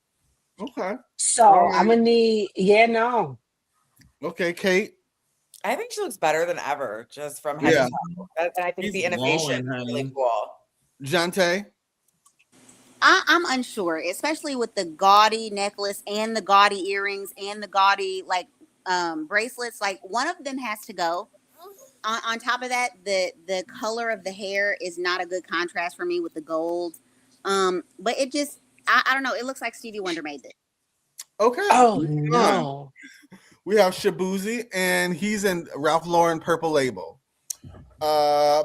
S1: Okay.
S12: So I'm gonna need
S1: Okay, Kate.
S5: I think she looks better than ever, just from head to toe. And I think the innovation is really cool.
S1: Jante?
S7: I'm unsure, especially with the gaudy necklace and the gaudy earrings and the gaudy bracelets. Like, one of them has to go. On top of that, the color of the hair is not a good contrast for me with the gold. But it just, I don't know. It looks like Stevie Wonder made this.
S1: Okay.
S12: Oh no.
S1: We have Shabuzi, and he's in Ralph Lauren Purple Label.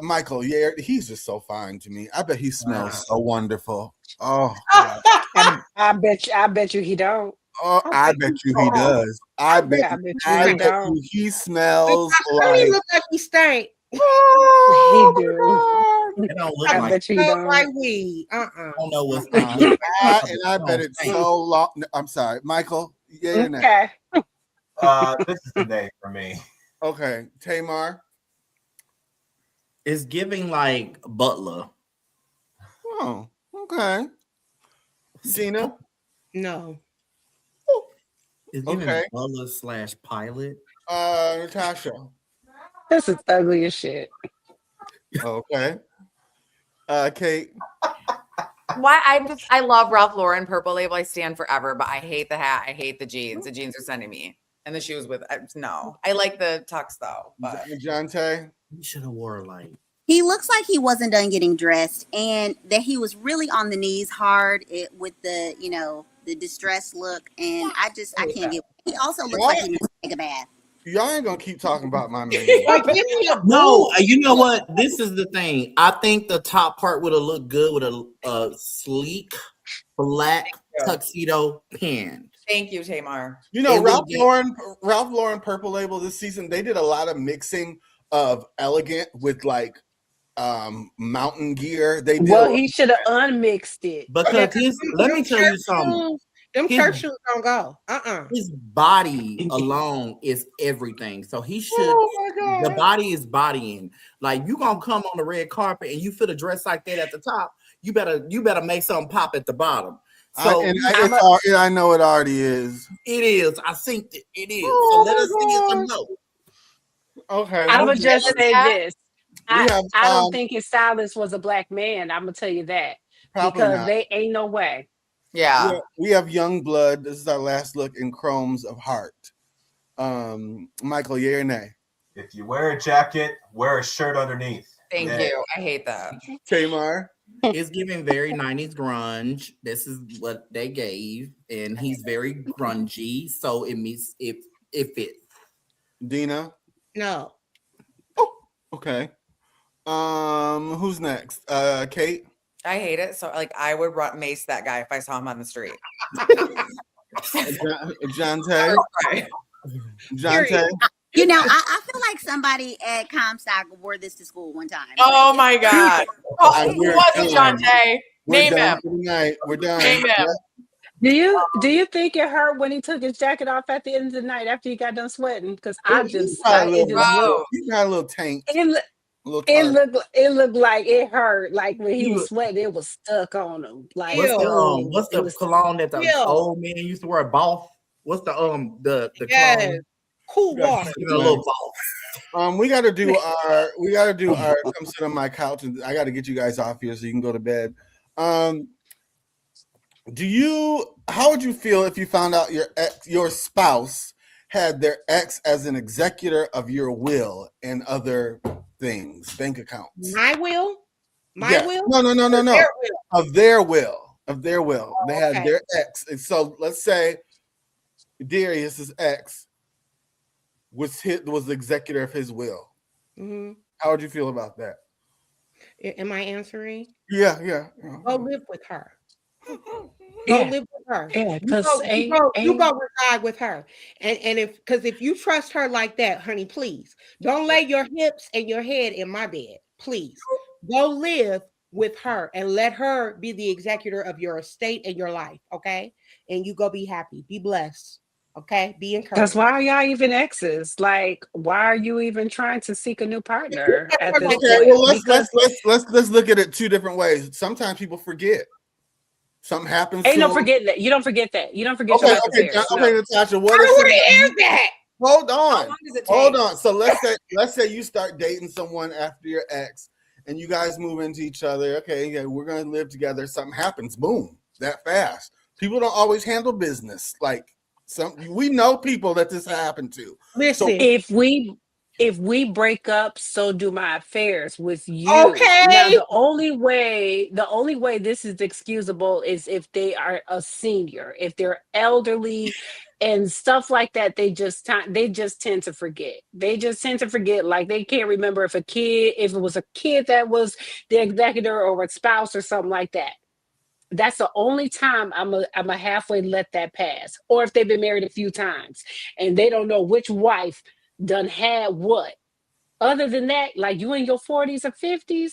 S1: Michael, yeah, he's just so fine to me. I bet he smells so wonderful. Oh,
S12: I bet you he don't.
S1: oh, I bet you he does. I bet you he smells like.
S6: He look like he stank.
S12: He do.
S2: It don't look
S12: I
S2: like
S12: bet you don't.
S6: Like weed.
S2: I don't know what's on.
S1: And I bet it's so long. I'm sorry, Michael. Yeah, or nay?
S12: Okay.
S4: This is a nay for me.
S1: Okay, Tamar.
S2: It's giving like Butler.
S1: Oh, okay. Dina.
S6: No.
S2: It's giving
S1: Okay.
S2: Butler / Pilot.
S1: Natasha.
S12: This is ugly as shit.
S1: Okay. Kate.
S5: Why I love Ralph Lauren Purple Label. I stand forever, but I hate the hat. I hate the jeans. The jeans are sending me, and the shoes with no. I like the tux though. But
S1: Jante.
S2: You should have wore like.
S7: He looks like he wasn't done getting dressed, and that he was really on the knees hard with the, the distressed look. And I can't get. He also looks like he needs to take a bath.
S1: Y'all ain't gonna keep talking about my man.
S2: No, you know what? This is the thing. I think the top part would have looked good with a sleek black tuxedo pant.
S5: Thank you, Tamar.
S1: You know, Ralph Lauren Purple Label this season, they did a lot of mixing of elegant with like mountain gear. They did.
S12: Well, he should have unmixed it.
S2: Because let me tell you something.
S6: Them church shoes don't go.
S2: His body alone is everything. So he should.
S6: Oh my
S2: The
S6: God.
S2: body is bodying. Like you gonna come on the red carpet and you feel a dress like that at the top. You better make something pop at the bottom. So
S1: I know it already is.
S2: It is. I think it is. So let us see some notes.
S1: Okay.
S12: I would just say this. I
S1: have,
S12: don't think his stylist was a black man. I'm gonna tell you that.
S1: Probably
S12: Because
S1: not.
S12: they ain't no way.
S5: Yeah.
S1: We have Young Blood. This is our last look in Chromes of Heart. Michael, yay or nay?
S4: If you wear a jacket, wear a shirt underneath.
S5: Thank
S4: Yay.
S5: you. I hate that.
S1: Tamar?
S2: It's giving very 90s grunge. This is what they gave, and he's very grungy, so it means it fits.
S1: Dina?
S6: No.
S1: Okay. Who's next? Kate?
S5: I hate it. So like I would mace that guy if I saw him on the street.
S1: John Tay? John Tay?
S17: You know, I feel like somebody at Comstock wore this to school one time.
S5: Oh my God. Oh, who was it, John Tay? Name him.
S1: We're done.
S5: Name him.
S12: Do you think it hurt when he took his jacket off at the end of the night after he got done sweating? Because
S1: He got a little tank.
S12: It looked like it hurt. Like when he was sweating, it was stuck on him. Like
S2: What's the cologne that the old man used to wear? Boss. What's the cologne?
S6: Cool water.
S2: A little boss.
S1: We gotta do our come sit on my couch, and I gotta get you guys off here so you can go to bed. How would you feel if you found out your spouse had their ex as an executor of your will and other things, bank accounts?
S6: My will? Will?
S1: No. Of their will. They had
S6: okay.
S1: their ex. And so let's say Darius's ex was the executor of his will.
S6: Mm-hmm.
S1: How would you feel about that?
S6: Am I answering?
S1: Yeah.
S6: Go live with her.
S12: Yeah.
S6: Go live with her.
S12: Yeah,
S6: you go reside with her. And if you trust her like that, honey, please don't lay your hips and your head in my bed. Please go live with her and let her be the executor of your estate and your life. Okay. And you go be happy, be blessed. Okay. Be encouraged.
S12: Because why are y'all even exes? Like, why are you even trying to seek a new partner at this point?
S1: Well, let's look at it two different ways. Sometimes people forget. Something happens.
S12: Ain't no forgetting that. You don't forget that. You don't forget your
S1: Okay, Natasha. What
S6: is that?
S1: Hold on.
S5: How long does it take?
S1: Hold on. So let's say you start dating someone after your ex, and you guys move into each other. Okay, yeah, we're gonna live together. Something happens. Boom, that fast. People don't always handle business like we know people that this happened to.
S6: Listen,
S12: so if we break up, so do my affairs with you.
S6: Okay.
S12: Now the only way this is excusable is if they are a senior, if they're elderly and stuff like that. They just tend to forget. Like they can't remember if it was a kid that was the executor or a spouse or something like that. That's the only time I'm a halfway let that pass. Or if they've been married a few times and they don't know which wife done had what. Other than that, like you in your 40s or 50s,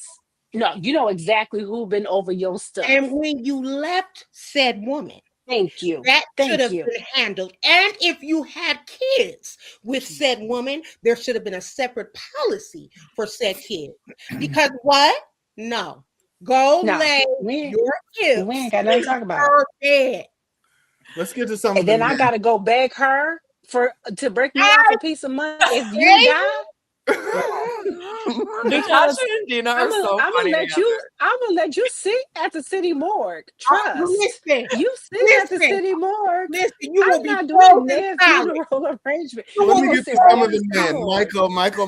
S12: no, you know exactly who been over your stuff.
S6: And when you left said woman,
S12: thank you.
S6: That should have been handled. And if you had kids with said woman, there should have been a separate policy for said kid. Because what? No. Go lay your kids.
S12: We ain't got nothing to talk about.
S6: Bed.
S1: Let's get to some.
S12: And then I gotta go beg her to break me off a piece of money if you die. Because
S5: I'm
S12: gonna let you sit at the city morgue. Trust.
S6: Listen,
S12: you sit at the city morgue.
S6: Listen, you will be
S12: doing their funeral arrangement.
S1: Let me get to some of the men.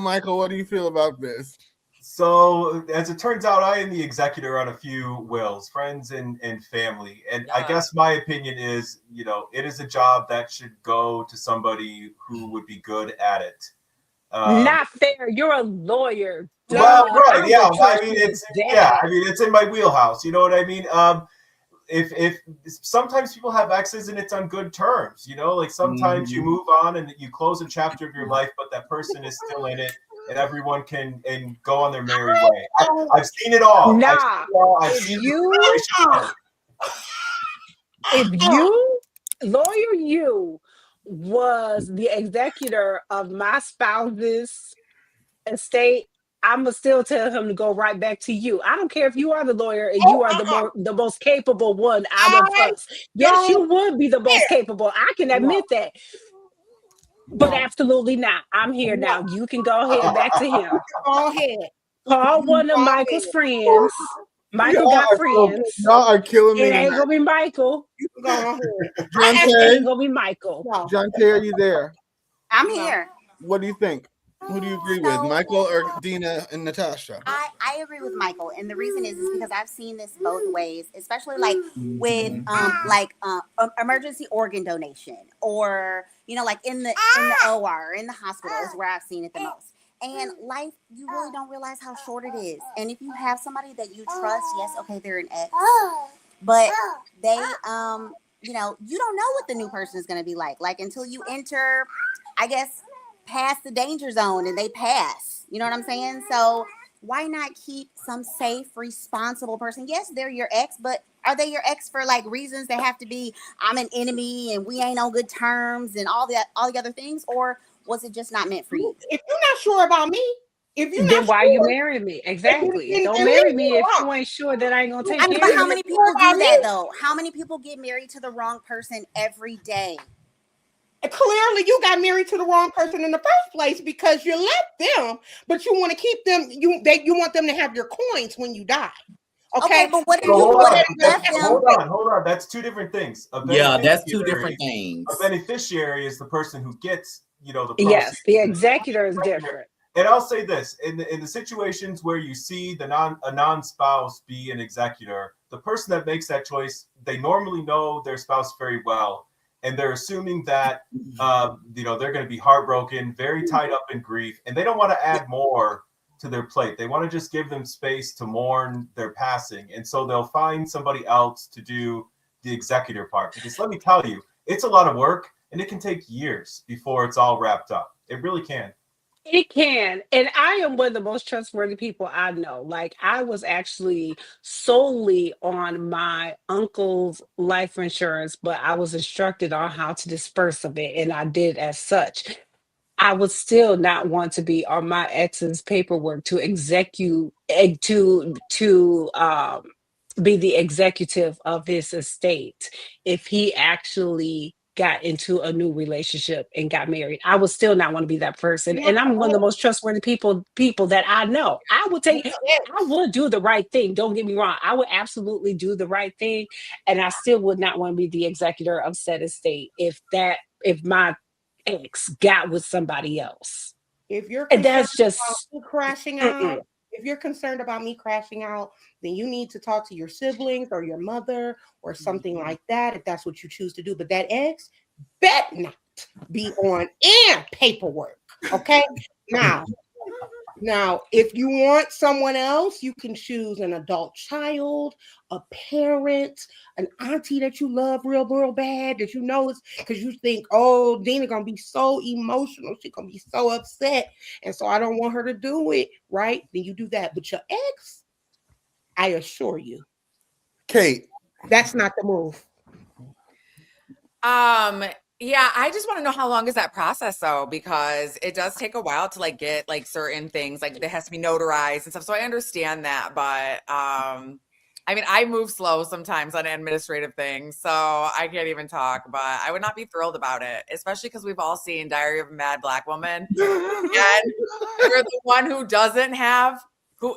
S1: Michael, what do you feel about this?
S4: So, as it turns out, I am the executor on a few wills, friends and family. And I guess my opinion is, it is a job that should go to somebody who would be good at it.
S12: Not fair. You're a lawyer.
S4: Well, right. Yeah. It's in my wheelhouse. You know what I mean? If sometimes people have exes and it's on good terms, like sometimes you move on and you close a chapter of your life, but that person is still in it. And everyone can go on their merry way. I've seen it all.
S12: If you Lawyer you was the executor of my spouse's estate, I'ma still tell him to go right back to you. I don't care if you are the lawyer and you are the most capable one out of
S6: I
S12: us. Yes, you
S6: don't
S12: would be the most
S6: care.
S12: capable. I can
S6: No,
S12: admit that. But
S6: no,
S12: absolutely not. I'm here
S6: no.
S12: now. You can go ahead back to him.
S6: Go ahead.
S12: Call one of
S6: Go
S12: Michael's
S6: ahead.
S12: friends. Michael
S1: Y'all
S12: got
S1: are so good.
S12: friends.
S1: Y'all are killing me
S12: It ain't
S1: tonight.
S12: gonna be Michael.
S6: Go ahead.
S1: John
S12: It
S1: Tay,
S12: ain't gonna be Michael.
S6: No,
S1: John Tay, are you there?
S17: I'm
S6: no.
S17: here.
S1: What do you think? Who do you agree with,
S17: So
S1: Michael or Dina and Natasha?
S17: I agree with Michael, and the reason is because I've seen this both ways, especially like with emergency organ donation, or like in the OR, in the hospital is where I've seen it the most. And life, you really don't realize how short it is. And if you have somebody that you trust, yes, okay, they're an ex, but they you don't know what the new person is going to be like until you enter, I guess, past the danger zone and they pass. You know what I'm saying? So why not keep some safe, responsible person? Yes, they're your ex, but are they your ex for like reasons that have to be I'm an enemy and we ain't on good terms and all the other things, or was it just not meant for you?
S6: If you're not sure about me, if you're
S12: Then
S6: not
S12: why you
S6: sure,
S12: marrying me? Exactly.
S6: then
S12: Don't
S6: leave
S12: marry
S6: me
S12: me if
S6: alone.
S12: you ain't sure that I ain't gonna take
S17: I mean,
S12: care
S17: but
S12: of
S17: how
S12: you.
S17: many people
S6: About
S17: do
S6: me,
S17: that though? How many people get married to the wrong person every day?
S6: clearly you got married to the wrong person in the first place because you left them, but you want to keep them. You want them to have your coins when you die. Okay,
S17: Okay, but what if
S4: So
S17: you
S4: hold
S17: would
S4: on.
S17: have left them?
S4: Hold on. That's two different things.
S2: Yeah, that's two different things.
S4: A beneficiary is the person who gets, the proceeds.
S12: Yes, the executor is different.
S4: And I'll say this: in the situations where you see a non-spouse be an executor, the person that makes that choice, they normally know their spouse very well, and they're assuming that they're going to be heartbroken, very tied up in grief, and they don't want to add more to their plate. They want to just give them space to mourn their passing, and so they'll find somebody else to do the executor part. Because let me tell you, it's a lot of work, and it can take years before it's all wrapped up. It really can.
S12: It can. And I am one of the most trustworthy people I know. Like, I was actually solely on my uncle's life insurance, but I was instructed on how to disperse of it, and I did as such. I would still not want to be on my ex's paperwork to execute to be the executive of his estate if he actually got into a new relationship and got married. I would still not want to be that person. And I'm one of the most trustworthy people that I know. I would do the right thing. Don't get me wrong. I would absolutely do the right thing. And I still would not want to be the executor of said estate if my ex got with somebody else.
S6: If you're
S12: And
S6: concerned
S12: that's just
S6: about me crashing out, if you're concerned about me crashing out, then you need to talk to your siblings or your mother or something like that, if that's what you choose to do. But that ex bet not be on and paperwork. Okay. Now, if you want someone else, you can choose an adult child, a parent, an auntie that you love real, real bad, that you know is because you think, oh, Dina gonna be so emotional, she's gonna be so upset, and so I don't want her to do it, right? Then you do that. But your ex, I assure you,
S1: Kate,
S6: that's not the move.
S5: Yeah, I just want to know how long is that process though, because it does take a while to like get like certain things, like it has to be notarized and stuff. So I understand that, but I mean, I move slow sometimes on administrative things, so I can't even talk, but I would not be thrilled about it, especially because we've all seen Diary of a Mad Black Woman. Again, you're the one who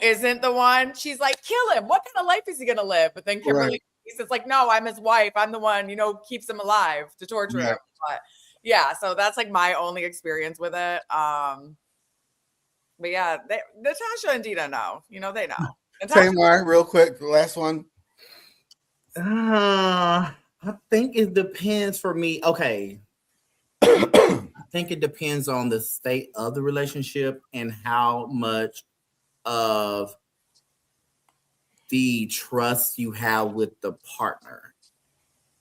S5: isn't the one. She's like, kill him. What kind of life is he gonna live? But then Kimberly it's like, no, I'm his wife. I'm the one, keeps him alive to torture him. But yeah, so that's like my only experience with it. But yeah, Natasha and Dina know. They know.
S1: Tamar, real quick, the last one.
S2: I think it depends for me. Okay. I think it depends on the state of the relationship and how much of the trust you have with the partner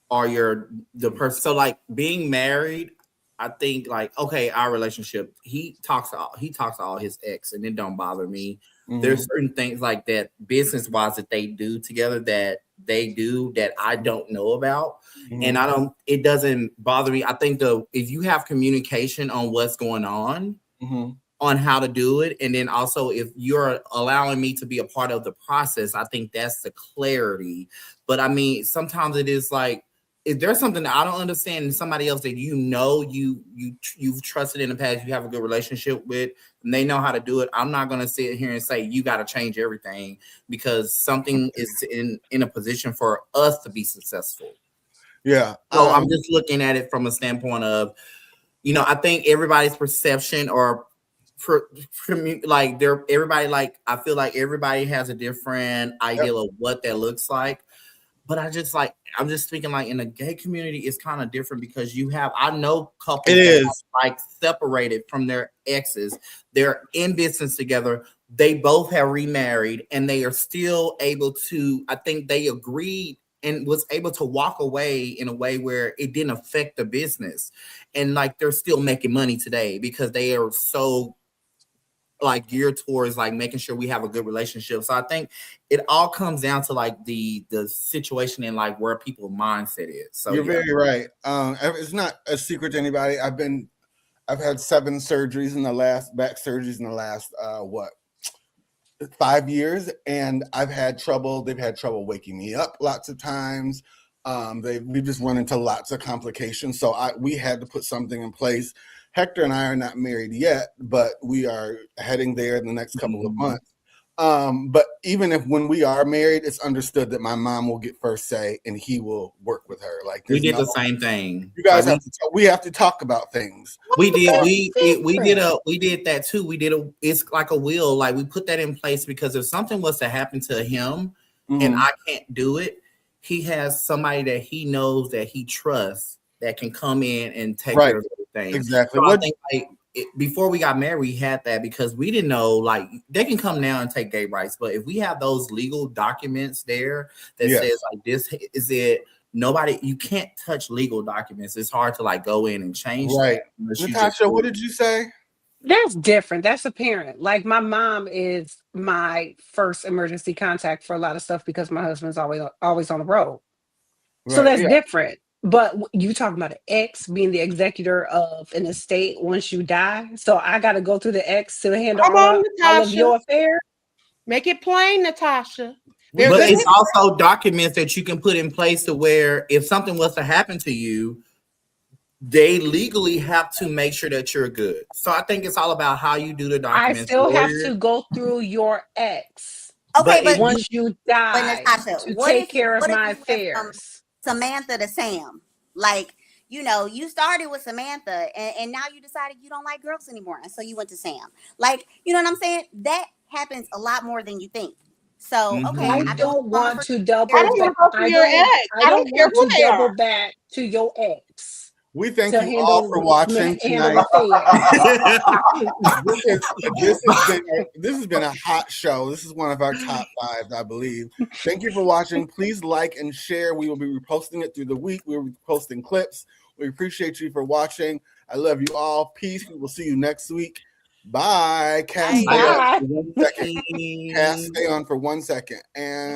S2: or the person. So like being married, I think like, okay, our relationship, he talks to all his ex and it don't bother me. There's certain things like that business wise that they do together that I don't know about. And it doesn't bother me. I think if you have communication on what's going on, on how to do it, and then also if you're allowing me to be a part of the process, I think that's the clarity. But I mean, sometimes it is like, if there's something that I don't understand in somebody else that you've trusted in the past, you have a good relationship with, and they know how to do it, I'm not going to sit here and say you got to change everything because something is in a position for us to be successful.
S1: Yeah.
S2: So I'm just looking at it from a standpoint of, I think everybody's perception or I feel like everybody has a different idea of what that looks like. But I'm just speaking like in the gay community, it's kind of different because I know couples that are like separated from their exes. They're in business together. They both have remarried and they are still able to, I think they agreed and was able to walk away in a way where it didn't affect the business. And like, they're still making money today because they are so like geared towards like making sure we have a good relationship. So I think it all comes down to like the situation and like where people's mindset is. So
S1: you're very right. It's not a secret to anybody. I've had 7 surgeries back surgeries in the last 5 years, and they've had trouble waking me up lots of times. We just run into lots of complications. So we had to put something in place. Hector and I are not married yet, but we are heading there in the next couple of months. But even when we are married, it's understood that my mom will get first say and he will work with her. Like
S2: we did the same thing.
S1: You guys we have to talk about things.
S2: We did. We did that too. It's like a will. Like we put that in place because if something was to happen to him and I can't do it, he has somebody that he knows that he trusts that can come in and take care of everything.
S1: Exactly.
S2: So I think before we got married, we had that because we didn't know, like, they can come now and take gay rights, but if we have those legal documents there that says like this is it, you can't touch legal documents. It's hard to like go in and change.
S1: Right. Natasha, what did you say?
S12: That's different. That's a parent. Like my mom is my first emergency contact for a lot of stuff because my husband's always on the road. Right. So that's different. But you talking about an ex being the executor of an estate once you die. So I got to go through the ex to handle all of your affairs.
S6: Make it plain, Natasha.
S2: But it's also documents that you can put in place to where if something was to happen to you, they legally have to make sure that you're good. So I think it's all about how you do the documents.
S12: I still have to go through your ex.
S17: Okay, but
S12: once you die,
S17: Natasha,
S12: to take care of my affairs.
S17: Samantha to Sam, like, you started with Samantha and now you decided you don't like girls anymore, and so you went to Sam. Like, you know what I'm saying? That happens a lot more than you think. So okay,
S12: I don't want to double.
S6: I don't want to go to your ex. I don't care who they are.
S12: Back to your ex.
S1: We thank you all for watching tonight. This has been a hot show. This is one of our top 5, I believe. Thank you for watching. Please like and share. We will be reposting it through the week. We will be posting clips. We appreciate you for watching. I love you all. Peace. We will see you next week. Bye. Cass, stay on for 1 second. And